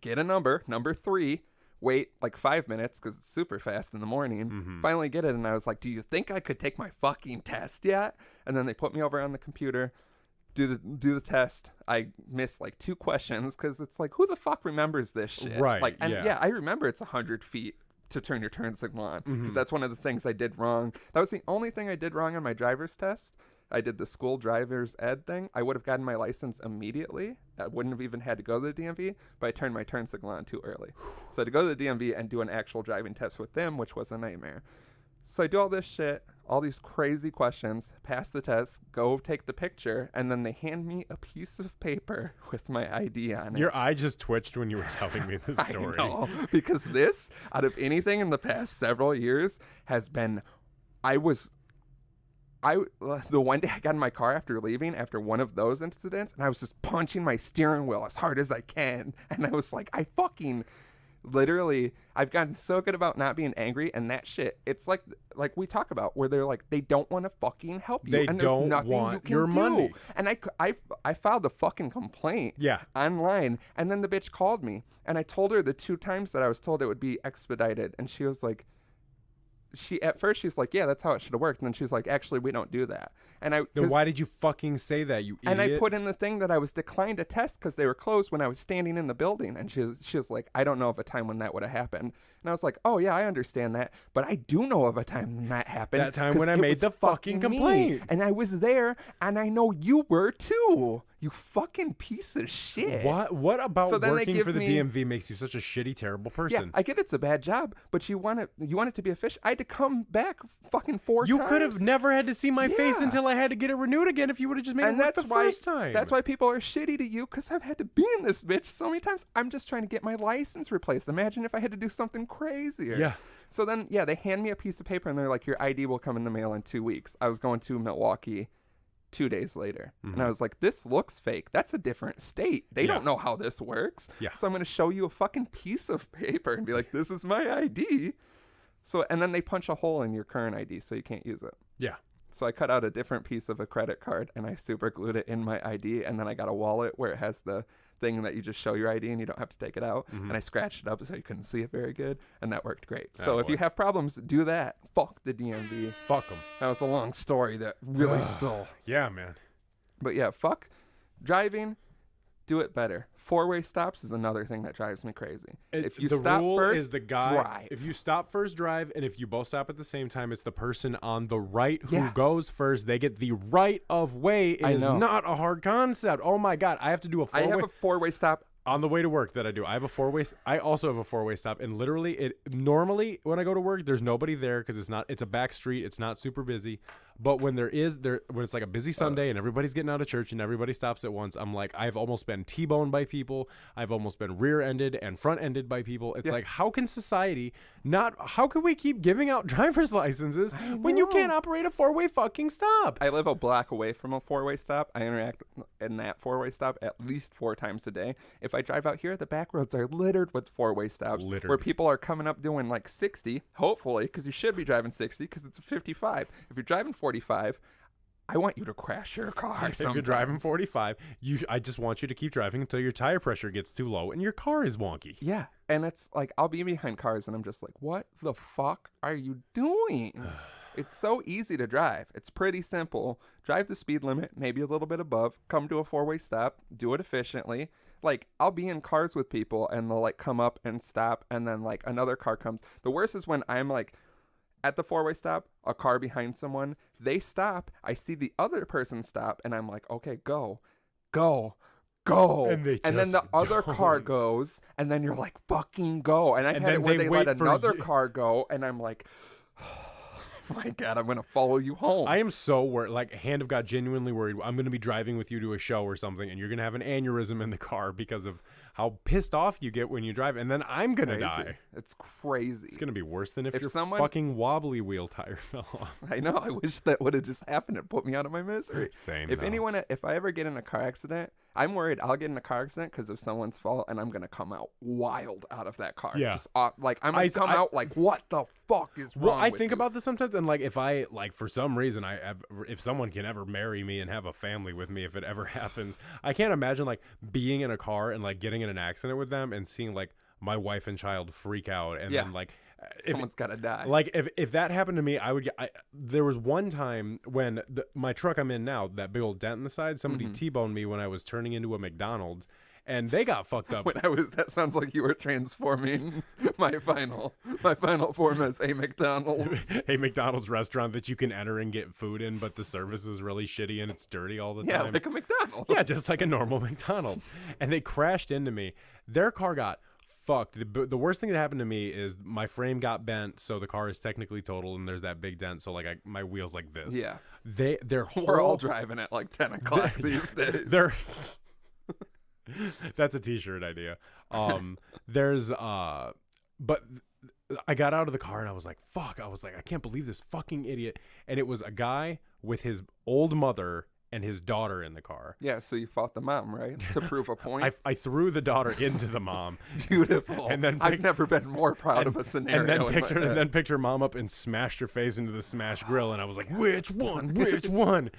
get a number 3, wait like 5 minutes because it's super fast in the morning. Finally get it. And I was like, do you think I could take my fucking test yet? And then they put me over on the computer. Do the test. I missed like 2 questions because it's like, who the fuck remembers this shit? Right. Like, and yeah, I remember it's 100 feet to turn your turn signal on because that's one of the things I did wrong. That was the only thing I did wrong on my driver's test. I did the school driver's ed thing. I would have gotten my license immediately. I wouldn't have even had to go to the DMV, but I turned my turn signal on too early. So I had to go to the DMV and do an actual driving test with them, which was a nightmare. So I do all this shit, all these crazy questions, pass the test, go take the picture, and then they hand me a piece of paper with my ID on it. Your eye just twitched when you were telling me this story. I know, because this, out of anything in the past several years, has been, the one day I got in my car after leaving, after one of those incidents, and I was just punching my steering wheel as hard as I can, and I was like, I fucking... literally, I've gotten so good about not being angry, and that shit, it's like we talk about, where they're like, they don't want to fucking help you, they and there's don't nothing want you can your do. money. And I filed a fucking complaint online, and then the bitch called me, and I told her the 2 times that I was told it would be expedited, and she was like, at first she's like, yeah, that's how it should have worked, and then she's like, actually, we don't do that. And then why did you fucking say that, you idiot? And I put in the thing that I was declined a test because they were closed when I was standing in the building. And she was like, I don't know of a time when that would have happened. And I was like, oh, yeah, I understand that. But I do know of a time when that happened. That time when I made the fucking complaint. And I was there, and I know you were too. You fucking piece of shit. What about working for the me... DMV makes you such a shitty, terrible person? Yeah, I get it's a bad job, but you want it to be efficient. I had to come back fucking 4 times. You could have never had to see my face until I had to get it renewed again if you would have just made it work the first time. That's why people are shitty to you, because I've had to be in this bitch so many times. I'm just trying to get my license replaced. Imagine if I had to do something crazier. Yeah. So then, they hand me a piece of paper, and they're like, your ID will come in the mail in 2 weeks. I was going to Milwaukee 2 days later. And I was like, this looks fake. That's a different state. They don't know how this works. Yeah. So I'm going to show you a fucking piece of paper and be like, this is my ID. So, and then they punch a hole in your current ID so you can't use it. Yeah. So I cut out a different piece of a credit card and I super glued it in my ID, and then I got a wallet where it has the thing that you just show your ID and you don't have to take it out. Mm-hmm. And I scratched it up so you couldn't see it very good, and that worked great. Oh, So if boy. you have problems, do that. Fuck the DMV. Fuck them. That was a long story that really still. Yeah, man. But yeah, fuck driving. Do it better. 4-way stops is another thing that drives me crazy. If you the stop rule first, is the guy. drive. If you stop first, drive, and if you both stop at the same time, it's the person on the right who Yeah. goes first. They get the right of way. It is not a hard concept. Oh my god, I have to do a 4-way. I have a 4-way stop. On the way to work that I do. I have a 4-way. I also have a 4-way stop, and literally, normally when I go to work, there's nobody there because it's a back street. It's not super busy. But when when it's like a busy Sunday and everybody's getting out of church and everybody stops at once, I'm like, I've almost been T-boned by people. I've almost been rear-ended and front-ended by people. It's like, how can society how can we keep giving out driver's licenses when you can't operate a 4-way fucking stop? I live a block away from a 4-way stop. I interact in that 4-way stop at least 4 times a day. If I drive out here, the back roads are littered with 4-way stops where people are coming up doing like 60, hopefully, because you should be driving 60 because it's a 55. If you're driving 45, I want you to crash your car. If you're driving 45, I just want you to keep driving until your tire pressure gets too low and your car is wonky. Yeah, and it's like I'll be behind cars and I'm just like, what the fuck are you doing? It's so easy to drive. It's pretty simple. Drive the speed limit, maybe a little bit above, come to a 4-way stop, do it efficiently. Like, I'll be in cars with people and they'll like come up and stop, and then like another car comes. The worst is when I'm like at the 4-way stop, a car behind someone, they stop, I see the other person stop, and I'm like, okay, go. And then the other car goes, and then you're like, fucking go. And I've had it where they let another car go, and I'm like, oh my God, I'm going to follow you home. I am so worried, like, hand of God, genuinely worried. I'm going to be driving with you to a show or something, and you're going to have an aneurysm in the car because of how pissed off you get when you drive, and then I'm going to die. It's crazy. It's going to be worse than if your someone, fucking wobbly wheel tire fell off. I know. I wish that would have just happened and put me out of my misery. Same. If I ever get in a car accident, I'm worried I'll get in a car accident because of someone's fault, and I'm going to come out wild out of that car. Yeah. Just, like, I'm going to come out like, what the fuck is wrong I with think you? about this sometimes, and like, if I, like, for some reason, if someone can ever marry me and have a family with me, if it ever happens, I can't imagine, like, being in a car and, like, getting in an accident with them and seeing, like, my wife and child freak out, and then, like, someone's got to die. Like, if that happened to me, there was one time when my truck I'm in now, that big old dent in the side, somebody T-boned me when I was turning into a McDonald's, and they got fucked up. That sounds like you were transforming my final form as a McDonald's. A McDonald's restaurant that you can enter and get food in, but the service is really shitty and it's dirty all the time. Yeah, like a McDonald's. Yeah, just like a normal McDonald's. And they crashed into me. Their car got fucked. The worst thing that happened to me is my frame got bent, so the car is technically total, and there's that big dent, so like my wheel's like this. Yeah. We're all driving at like 10 o'clock these days. That's a t-shirt idea. But I got out of the car and I was like, fuck. I was like, I can't believe this fucking idiot. And it was a guy with his old mother and his daughter in the car. Yeah, so you fought the mom, right? To prove a point? I threw the daughter into the mom. Beautiful. And then I've never been more proud of a scenario. And then picked her mom up and smashed her face into the smash grill. And I was like, which one? Which one?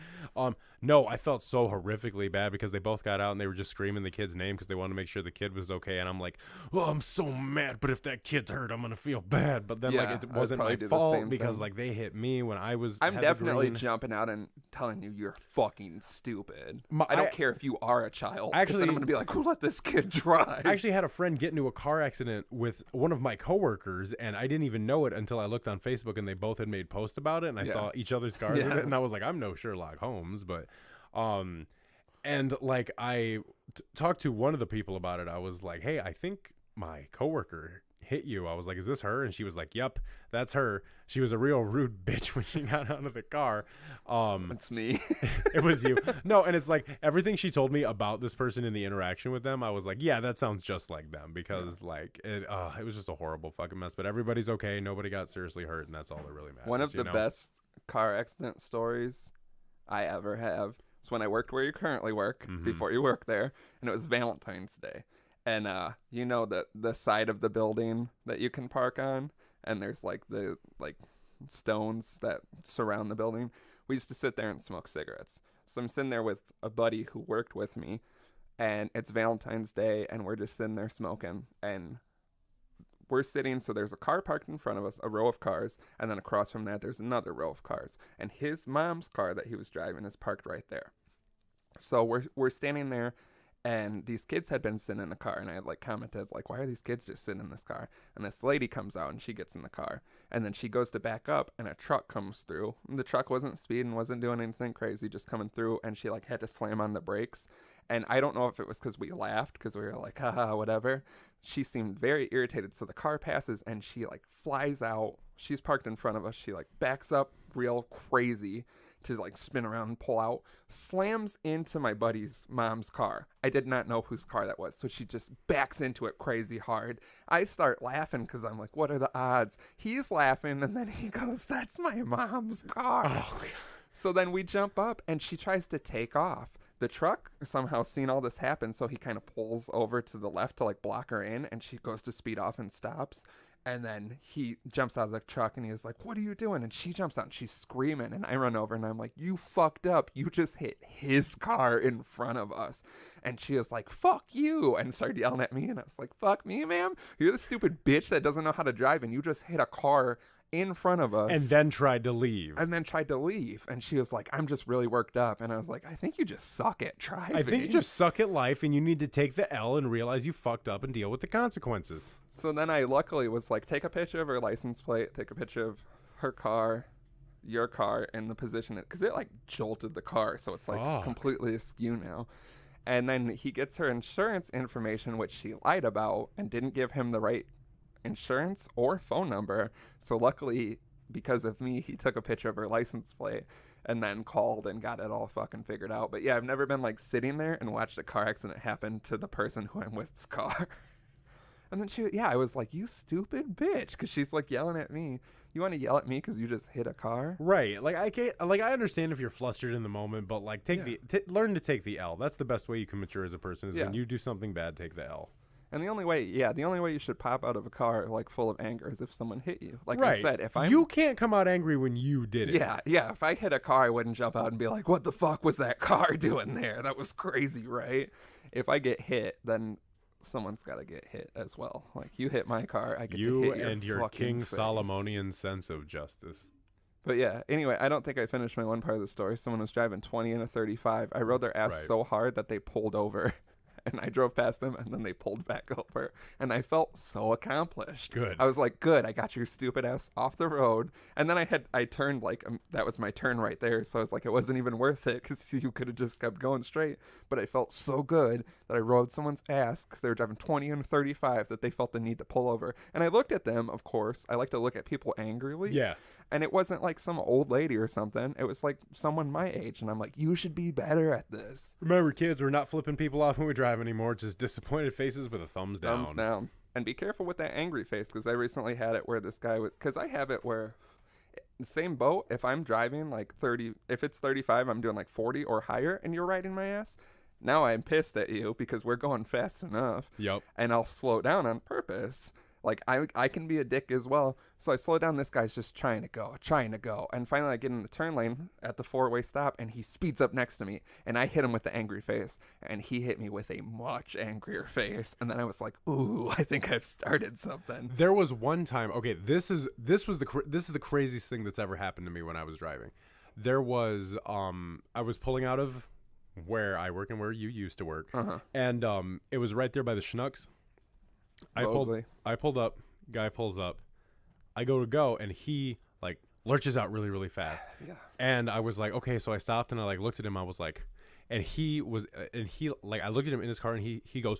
No, I felt so horrifically bad because they both got out and they were just screaming the kid's name because they wanted to make sure the kid was okay. And I'm like, oh, I'm so mad. But if that kid's hurt, I'm going to feel bad. But then like it wasn't my fault because like they hit me when I was. I'm definitely jumping out and telling you you're fucking stupid. I don't care if you are a child. Actually, then I'm going to be like, who let this kid drive? I actually had a friend get into a car accident with one of my coworkers, and I didn't even know it until I looked on Facebook and they both had made posts about it, and I saw each other's cars in it, and I was like, I'm no Sherlock Holmes, but and like I talked to one of the people about it. I was like, hey, I think my coworker hit you. I was like, is this her? And she was like, yep, that's her. She was a real rude bitch when she got out of the car. It's me. It was you. No, and it's like everything she told me about this person in the interaction with them, I was like, yeah, that sounds just like them because like it was just a horrible fucking mess. But everybody's okay. Nobody got seriously hurt, and that's all that really matters. One of the best car accident stories I ever have is when I worked where you currently work, before you work there, and it was Valentine's Day. And you know the side of the building that you can park on, and there's like the stones that surround the building. We used to sit there and smoke cigarettes. So I'm sitting there with a buddy who worked with me, and it's Valentine's Day, and we're just sitting there smoking, and we're sitting, so there's a car parked in front of us, a row of cars, and then across from that there's another row of cars, and his mom's car that he was driving is parked right there. So we're standing there, and these kids had been sitting in the car, and I had like commented like, why are these kids just sitting in this car? And this lady comes out, and she gets in the car, and then she goes to back up, and a truck comes through. And the truck wasn't speeding, wasn't doing anything crazy, just coming through, and she like had to slam on the brakes. And I don't know if it was because we laughed, because we were like, haha, whatever. She seemed very irritated, so the car passes, and she like flies out. She's parked in front of us. She like backs up real crazy to like spin around and pull out, slams into my buddy's mom's car. I did not know whose car that was, so she just backs into it crazy hard. I start laughing because I'm like, what are the odds? He's laughing, and then he goes, that's my mom's car. Oh. So then we jump up, and she tries to take off. The truck somehow seen all this happen, so he kind of pulls over to the left to like block her in, and she goes to speed off and stops. And then he jumps out of the truck, and he's like, what are you doing? And she jumps out, and she's screaming, and I run over, and I'm like, you fucked up. You just hit his car in front of us. And she was like, fuck you, and started yelling at me, and I was like, fuck me, ma'am? You're the stupid bitch that doesn't know how to drive, and you just hit a car in front of us. And then tried to leave. And she was like, I'm just really worked up. And I was like, I think you just suck at driving. I think you just suck at life, and you need to take the L and realize you fucked up and deal with the consequences. So then I luckily was like, take a picture of her license plate, take a picture of her car, your car, and the position, because it like jolted the car. So it's like completely askew now. And then he gets her insurance information, which she lied about and didn't give him the right insurance or phone number. So luckily, because of me, he took a picture of her license plate and then called and got it all fucking figured out. But yeah, I've never been like sitting there and watched a car accident happen to the person who I'm with's car. And then I was like, you stupid bitch, because she's like yelling at me. You want to yell at me because you just hit a car? Right. Like I understand if you're flustered in the moment, but like learn to take the L. That's the best way you can mature as a person, is when you do something bad, take the L. And the only way you should pop out of a car like full of anger is if someone hit you. Like I said, you can't come out angry when you did it. Yeah. If I hit a car, I wouldn't jump out and be like, what the fuck was that car doing there? That was crazy, right? If I get hit, then someone's got to get hit as well. Like, you hit my car, I get to hit your and your King face. Solomonian sense of justice. But yeah, anyway, I don't think I finished my one part of the story. Someone was driving 20 in a 35. I rode their ass so hard that they pulled over. And I drove past them, and then they pulled back over. And I felt so accomplished. Good. I was like, good, I got your stupid ass off the road. And then I turned, like, that was my turn right there. So I was like, it wasn't even worth it, because you could have just kept going straight. But I felt so good that I rode someone's ass, because they were driving 20 and 35, that they felt the need to pull over. And I looked at them, of course. I like to look at people angrily. Yeah. And it wasn't like some old lady or something. It was like someone my age. And I'm like, you should be better at this. Remember, kids, we're not flipping people off when we drive anymore. Just disappointed faces with a thumbs down. Thumbs down. And be careful with that angry face, because I recently had it where this guy was, because I have it where the same boat, if I'm driving like 30, if it's 35, I'm doing like 40 or higher, and you're riding my ass. Now I'm pissed at you because we're going fast enough. Yep. And I'll slow down on purpose. Like, I can be a dick as well. So I slow down. This guy's just trying to go. And finally, I get in the turn lane at the 4-way stop, and he speeds up next to me. And I hit him with the angry face, and he hit me with a much angrier face. And then I was like, ooh, I think I've started something. There was one time. Okay, this is the craziest thing that's ever happened to me when I was driving. There was I was pulling out of where I work and where you used to work, and it was right there by the Schnucks. I pulled up, guy pulls up, I go, and he like lurches out really, really fast. Yeah. And I was like, okay, so I stopped and I like looked at him. I was like, I looked at him in his car, and he goes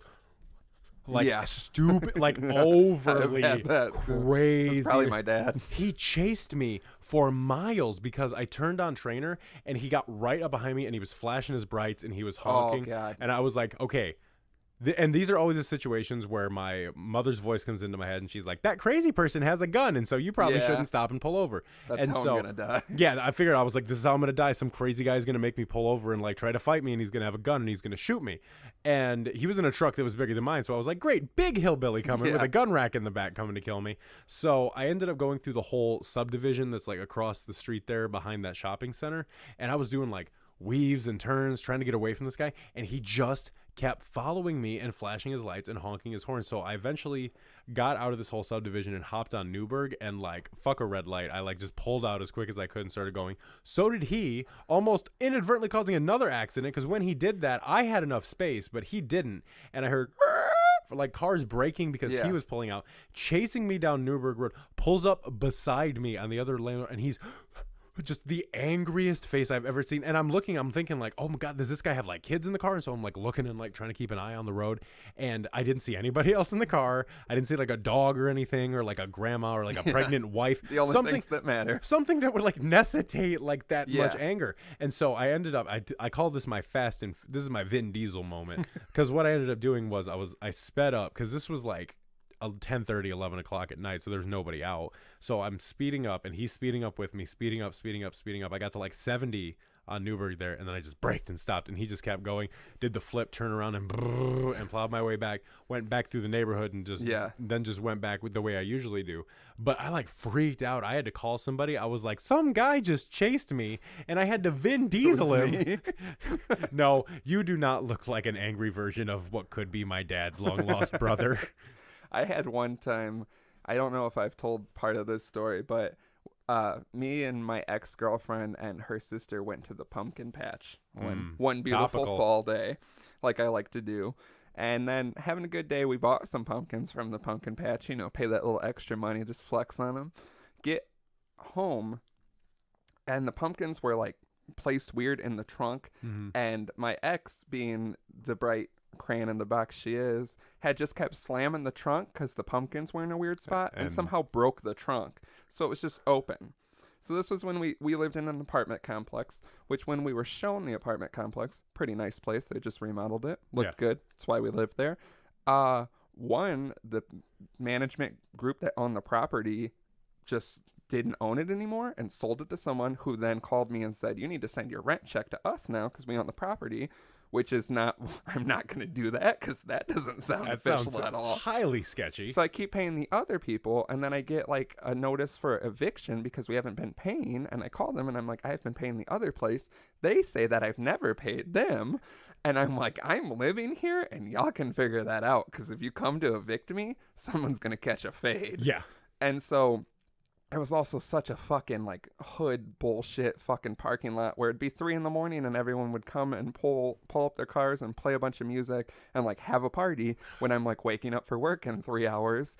like stupid, like overly crazy. That's probably my dad. He chased me for miles because I turned on trainer, and he got right up behind me, and he was flashing his brights, and he was honking. Oh, God. And I was like, okay, And these are always the situations where my mother's voice comes into my head and she's like, that crazy person has a gun, and so you probably shouldn't stop and pull over. That's and how so, I'm gonna die. Yeah, I figured, I was like, this is how I'm gonna die. Some crazy guy is gonna make me pull over and like try to fight me, and he's gonna have a gun and he's gonna shoot me. And he was in a truck that was bigger than mine, so I was like, great, big hillbilly coming with a gun rack in the back coming to kill me. So I ended up going through the whole subdivision that's like across the street there behind that shopping center, and I was doing like weaves and turns trying to get away from this guy, and he just kept following me and flashing his lights and honking his horn. So I eventually got out of this whole subdivision and hopped on Newburgh, and like, fuck a red light, I like just pulled out as quick as I could and started going. So did he, almost inadvertently causing another accident, because when he did that, I had enough space, but he didn't, and I heard for like cars braking because he was pulling out, chasing me down Newburgh Road, pulls up beside me on the other lane, and he's just the angriest face I've ever seen. And I'm thinking like, oh my God, does this guy have like kids in the car? And so I'm like looking and like trying to keep an eye on the road, and I didn't see anybody else in the car. I didn't see like a dog or anything, or like a grandma or like a pregnant wife. The only things that matter. Something that would like necessitate like that much anger. And so I ended up, I call this my this is my Vin Diesel moment, because what I ended up doing was I sped up, because this was like 10:30, 11 o'clock at night, so there's nobody out. So I'm speeding up, and he's speeding up with me, speeding up. I got to like 70 on Newburgh there, and then I just braked and stopped, and he just kept going, did the flip, turn around, and plowed my way back, went back through the neighborhood, and then just went back with the way I usually do. But I like freaked out. I had to call somebody. I was like, some guy just chased me, and I had to Vin Diesel him. No, you do not look like an angry version of what could be my dad's long lost brother. I had one time, I don't know if I've told part of this story, but me and my ex-girlfriend and her sister went to the pumpkin patch one beautiful fall day, like I like to do. And then having a good day, we bought some pumpkins from the pumpkin patch, pay that little extra money, just flex on them. Get home, and the pumpkins were like placed weird in the trunk. And my ex, being the bright crayon in the box she is, had just kept slamming the trunk because the pumpkins were in a weird spot, and somehow broke the trunk, so it was just open. So this was when we lived in an apartment complex, which when we were shown the apartment complex, pretty nice place, they just remodeled it, looked good, that's why we lived there. The management group that owned the property just didn't own it anymore and sold it to someone, who then called me and said, you need to send your rent check to us now because we own the property. Which is not, I'm not going to do that, because that doesn't sound official at all. Highly sketchy. So I keep paying the other people, and then I get like a notice for eviction because we haven't been paying. And I call them and I'm like, I've been paying the other place. They say that I've never paid them. And I'm like, I'm living here and y'all can figure that out, because if you come to evict me, someone's going to catch a fade. Yeah. And so it was also such a fucking like hood bullshit fucking parking lot where it'd be 3 a.m. and everyone would come and pull up their cars and play a bunch of music and like have a party when I'm like waking up for work in 3 hours.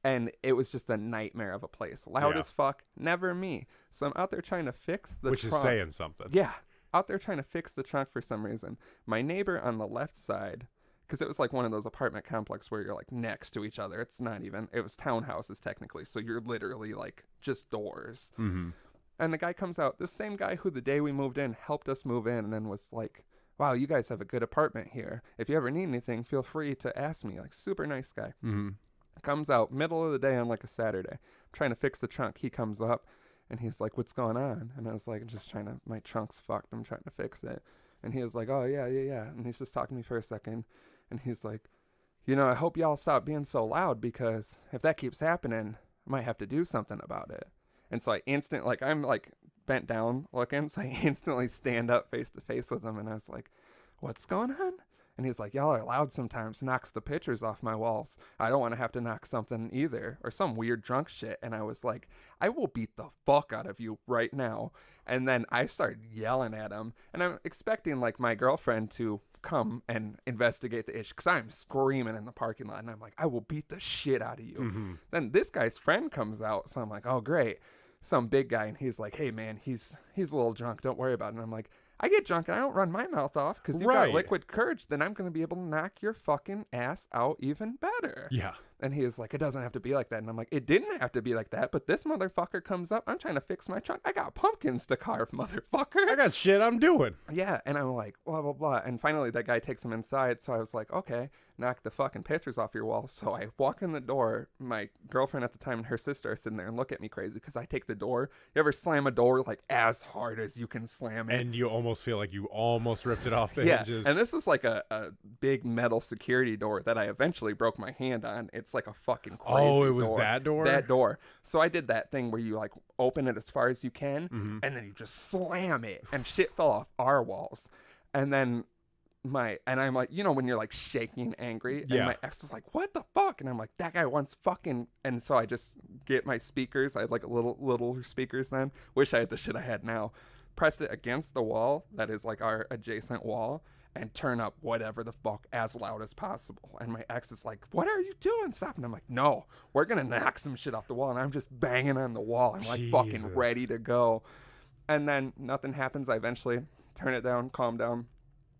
And it was just a nightmare of a place. Loud as fuck. Never me. So I'm out there trying to fix the trunk. Which is saying something. Yeah. Out there trying to fix the trunk for some reason. My neighbor on the left side, because it was like one of those apartment complexes where you're like next to each other. It was townhouses technically. So you're literally like just doors. And the guy comes out, this same guy who the day we moved in helped us move in, and then was like, wow, you guys have a good apartment here. If you ever need anything, feel free to ask me. Like, super nice guy. Comes out middle of the day on like a Saturday. I'm trying to fix the trunk. He comes up and he's like, what's going on? And I was like, my trunk's fucked. I'm trying to fix it. And he was like, oh yeah. And he's just talking to me for a second. And he's like, I hope y'all stop being so loud, because if that keeps happening, I might have to do something about it. And so I'm like bent down looking. So I instantly stand up face to face with him. And I was like, what's going on? And he's like, y'all are loud sometimes, knocks the pictures off my walls. I don't want to have to knock something either, or some weird drunk shit. And I was like, I will beat the fuck out of you right now. And then I started yelling at him, and I'm expecting like my girlfriend to come and investigate the issue, because I'm screaming in the parking lot, and I'm like, I will beat the shit out of you. Then this guy's friend comes out, so I'm like, oh great, some big guy, and he's like, hey man, he's a little drunk, don't worry about it. And I'm like, I get drunk and I don't run my mouth off because you've got liquid courage, then I'm going to be able to knock your fucking ass out even better. Yeah. And he was like, it doesn't have to be like that. And I'm like, it didn't have to be like that. But this motherfucker comes up. I'm trying to fix my trunk. I got pumpkins to carve, motherfucker. I got shit I'm doing. Yeah. And I'm like, blah, blah, blah. And finally that guy takes him inside. So I was like, okay, knock the fucking pictures off your wall. So I walk in the door. My girlfriend at the time and her sister are sitting there and look at me crazy because I take the door. You ever slam a door like as hard as you can slam it? And you almost feel like you almost ripped it off the hinges. And this is like a big metal security door that I eventually broke my hand on. It's like a fucking crazy Oh, it was door. that door? That door. So I did that thing where you like open it as far as you can and then you just slam it and shit fell off our walls. And then I'm like, when you're like shaking angry and my ex was like, what the fuck? And I'm like, that guy wants fucking. And so I just get my speakers. I had like a little speakers then. Wish I had the shit I had now. Pressed it against the wall that is like our adjacent wall and turn up whatever the fuck as loud as possible. And my ex is like, what are you doing? Stop. And I'm like, no, we're going to knock some shit off the wall. And I'm just banging on the wall. I'm like fucking ready to go. And then nothing happens. I eventually turn it down, calm down.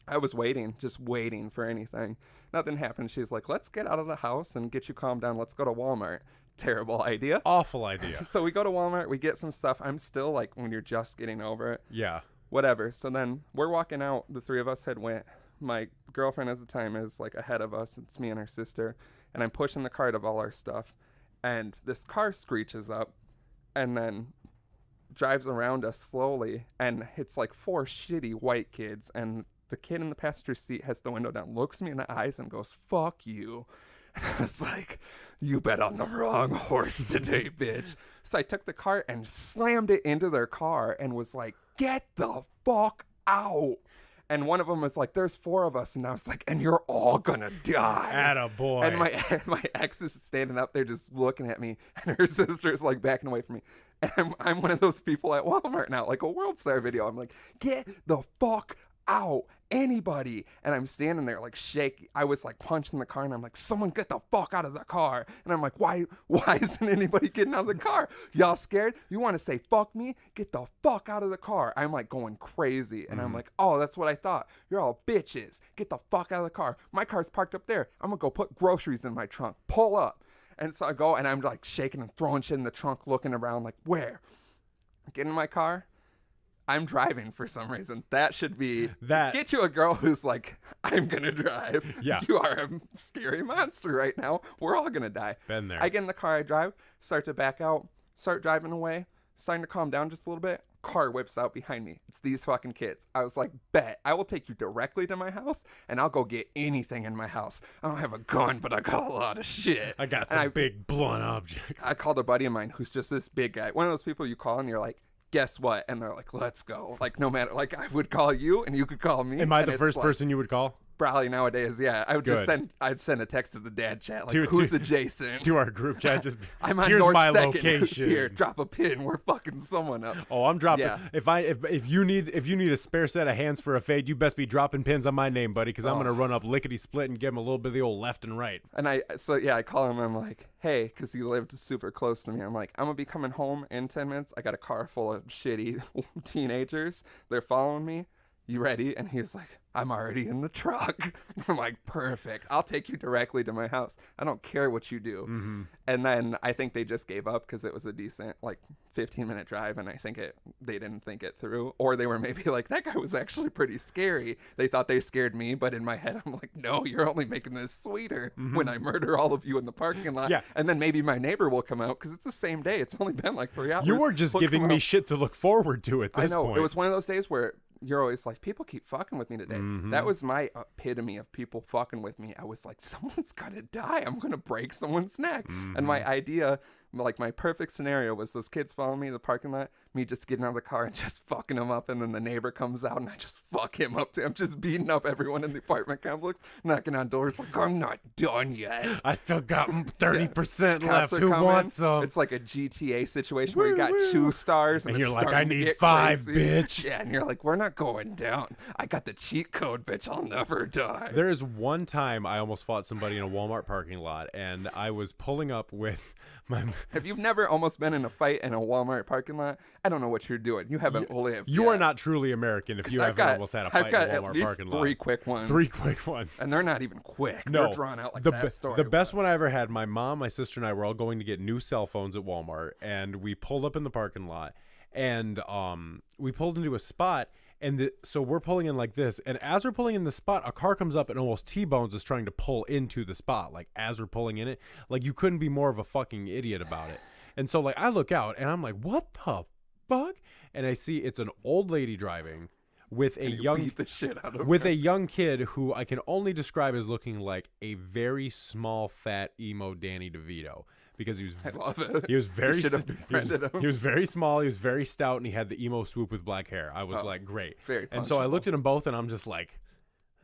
I was just waiting for anything. Nothing happened. She's like, let's get out of the house and get you calmed down. Let's go to Walmart. Terrible idea. Awful idea. So we go to Walmart. We get some stuff. I'm still like, when you're just getting over it. Yeah. Whatever. So then we're walking out. The three of us had went. My girlfriend at the time is like ahead of us. It's me and her sister. And I'm pushing the cart of all our stuff. And this car screeches up and then drives around us slowly. And it's like 4 shitty white kids. And the kid in the passenger seat has the window down, looks me in the eyes and goes, fuck you. And I was like, you bet on the wrong horse today, bitch. So I took the cart and slammed it into their car and was like, get the fuck out. And one of them was like, there's 4 of us. And I was like, and you're all gonna die. Attaboy. And my ex is standing up there just looking at me. And her sister's like backing away from me. And I'm one of those people at Walmart now, like a World Star video. I'm like, get the fuck out, anybody. And I'm standing there like shaky. I was like punching the car and I'm like, someone get the fuck out of the car. And I'm like, why isn't anybody getting out of the car? Y'all scared? You want to say fuck me? Get the fuck out of the car. I'm like going crazy. And I'm like, oh, that's what I thought. You're all bitches. Get the fuck out of the car. My car's parked up there. I'm gonna go put groceries in my trunk. Pull up. And so I go and I'm like shaking and throwing shit in the trunk, looking around like, where? Get in my car. I'm driving for some reason. That should be that. Get you a girl who's like, I'm gonna drive. Yeah. You are a scary monster right now. We're all gonna die. Been there. I get in the car, I drive, start to back out, start driving away, starting to calm down just a little bit. Car whips out behind me. It's these fucking kids. I was like, bet. I will take you directly to my house and I'll go get anything in my house. I don't have a gun, but I got a lot of shit. I got some big blunt objects. I called a buddy of mine who's just this big guy. One of those people you call and you're like, guess what? And they're like, let's go. Like, no matter, like, I would call you and you could call me. Am I the first person you would call? Probably nowadays, yeah. I would just I'd send a text to the dad chat, like, who's adjacent? To our group chat, just, I'm on here's North my 2nd, location. who's here, drop a pin, we're fucking someone up. Oh, I'm dropping. Yeah. If you need a spare set of hands for a fade, you best be dropping pins on my name, buddy, because I'm going to run up lickety split and give him a little bit of the old left and right. And I call him, I'm like, hey, because he lived super close to me. I'm like, I'm going to be coming home in 10 minutes. I got a car full of shitty teenagers. They're following me. You ready? And he's like, I'm already in the truck. I'm like, perfect. I'll take you directly to my house. I don't care what you do. Mm-hmm. And then I think they just gave up because it was a decent, like, 15-minute drive. And I think they didn't think it through. Or they were maybe like, that guy was actually pretty scary. They thought they scared me. But in my head, I'm like, no, you're only making this sweeter when I murder all of you in the parking lot. Yeah. And then maybe my neighbor will come out because it's the same day. It's only been like 3 hours. You were just giving me shit to look forward to at this point. It was one of those days where you're always like, people keep fucking with me today. That was my epitome of people fucking with me. I was like, someone's gonna die. I'm gonna break someone's neck. And my idea, like my perfect scenario, was those kids following me in the parking lot, me just getting out of the car and just fucking them up, and then the neighbor comes out and I just fuck him up too. I'm just beating up everyone in the apartment complex, knocking on doors like, I'm not done yet. I still got 30% left. Cops Who coming. wants some? It's like a GTA situation where you got 2 stars and you're it's like, I starting to need get 5, crazy. bitch. Yeah, and you're like, we're not going down. I got the cheat code, bitch. I'll never die. There is one time I almost fought somebody in a Walmart parking lot, and I was pulling up with If you've never almost been in a fight in a Walmart parking lot, I don't know what you're doing. You haven't lived. You are not truly American if you haven't almost had a fight in a Walmart parking lot. Three quick ones. And they're not even quick. No. They're drawn out like that story. The best one I ever had, my mom, my sister, and I were all going to get new cell phones at Walmart, and we pulled up in the parking lot, and we pulled into a spot. And so we're pulling in like this. And as we're pulling in the spot, a car comes up and almost T-bones us trying to pull into the spot. Like as we're pulling in it, like you couldn't be more of a fucking idiot about it. And so like I look out and I'm like, what the fuck? And I see it's an old lady driving with a young kid who I can only describe as looking like a very small, fat, emo Danny DeVito. Because he was very small, he was very stout, and he had the emo swoop with black hair. I was like, great. And so I looked at them both, and I'm just like,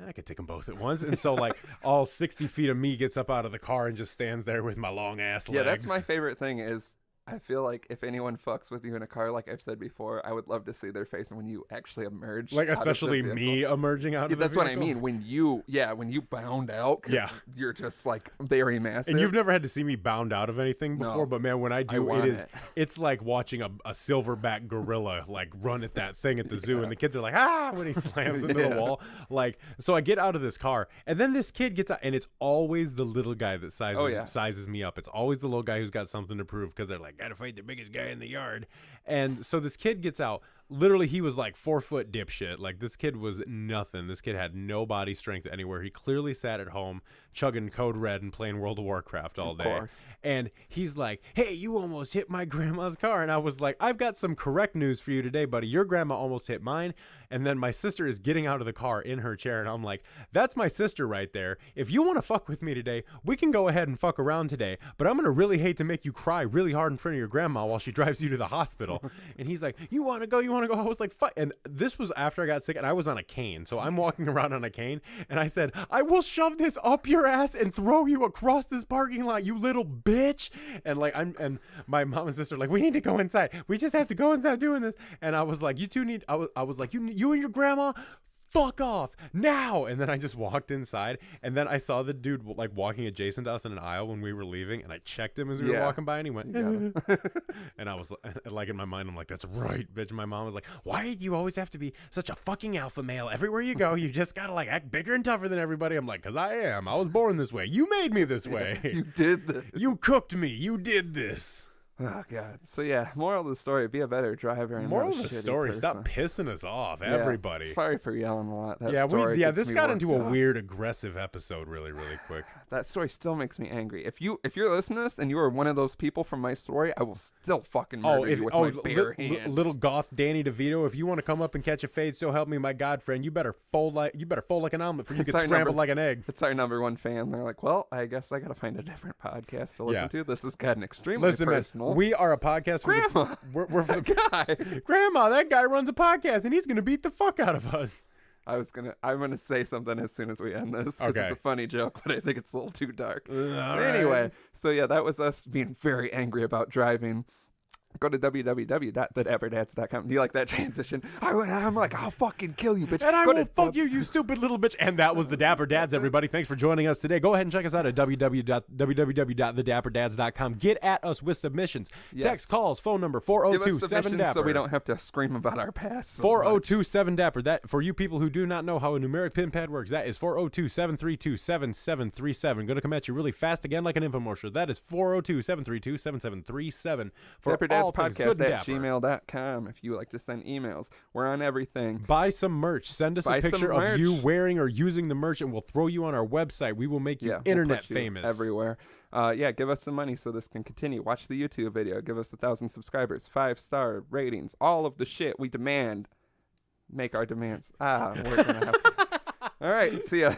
I could take them both at once. And so like all 60 feet of me gets up out of the car and just stands there with my long ass legs. Yeah, that's my favorite thing is I feel like if anyone fucks with you in a car, like I've said before, I would love to see their face when you actually emerge. Like especially me emerging out of the vehicle. That's what I mean. When you bound out, you're just like very massive. And you've never had to see me bound out of anything before, but man, when I do, it's like watching a silverback gorilla like run at that thing at the zoo, and the kids are like, when he slams into the wall. Like, so I get out of this car, and then this kid gets out, and it's always the little guy that sizes me up. It's always the little guy who's got something to prove because they're like, gotta fight the biggest guy in the yard. And so this kid gets out. Literally, he was like 4 foot dipshit. Like this kid was nothing. This kid had no body strength anywhere. He clearly sat at home chugging Code Red and playing World of Warcraft all day. Of course. And he's like, hey, you almost hit my grandma's car. And I was like, I've got some correct news for you today, buddy. Your grandma almost hit mine. And then my sister is getting out of the car in her chair. And I'm like, that's my sister right there. If you want to fuck with me today, we can go ahead and fuck around today. But I'm going to really hate to make you cry really hard in front of your grandma while she drives you to the hospital. And he's like, you want to go? I was like, fuck. And this was after I got sick and I was on a cane. So I'm walking around on a cane. And I said, I will shove this up your ass and throw you across this parking lot, you little bitch. And like, and my mom and sister are like, we need to go inside. We just have to go inside doing this. And I was like, you two need, I was like, you and your grandma, fuck off now. And then I just walked inside, and then I saw the dude like walking adjacent to us in an aisle when we were leaving, and I checked him as we were walking by, and he went and I was like, in my mind I'm like, that's right, bitch. And my mom was like, why do you always have to be such a fucking alpha male everywhere you go? You just gotta like act bigger and tougher than everybody. I'm like, because I was born this way. You made me this way. You did this. You cooked me. You did this. Oh God. So yeah, moral of the story: be a better driver. And moral of the story: stop pissing us off, everybody. Sorry for yelling a lot. This got into a weird, aggressive episode really, really quick. That story still makes me angry. If you're listening to this and you are one of those people from my story, I will still fucking murder you with my bare hands. Little goth Danny DeVito, if you want to come up and catch a fade, so help me, my God, friend, you better fold like an omelet, for you get scrambled like an egg. It's our #1 fan. They're like, well, I guess I gotta find a different podcast to listen to. This has gotten extremely personal. Man, we are a podcast. Grandma, we're guy. Grandma, that guy runs a podcast, and he's gonna beat the fuck out of us. I'm gonna say something as soon as we end this because it's a funny joke, but I think it's a little too dark. Anyway, so yeah, that was us being very angry about driving. Go to www.thedapperdads.com. Do you like that transition? I'm like, I'll fucking kill you, bitch. And I will fuck you, you stupid little bitch. And that was the Dapper Dads, everybody. Thanks for joining us today. Go ahead and check us out at www.thedapperdads.com. Get at us with submissions. Yes. Text, calls, phone number 402-7-DAPPER. So we don't have to scream about our past. So 402-7-DAPPER. That, for you people who do not know how a numeric pin pad works, that is 402-732-7737. Going to come at you really fast again like an infomercial. That is 402-732-7737. For Dapper Dads Podcast at gmail.com if you like to send emails. We're on everything. Buy some merch. Send us a picture of you wearing or using the merch, and we'll throw you on our website. We will make you internet famous. Everywhere. Give us some money so this can continue. Watch the YouTube video. Give us 1,000 subscribers, 5-star ratings, all of the shit we demand. Make our demands. We're going to have to. All right. See ya.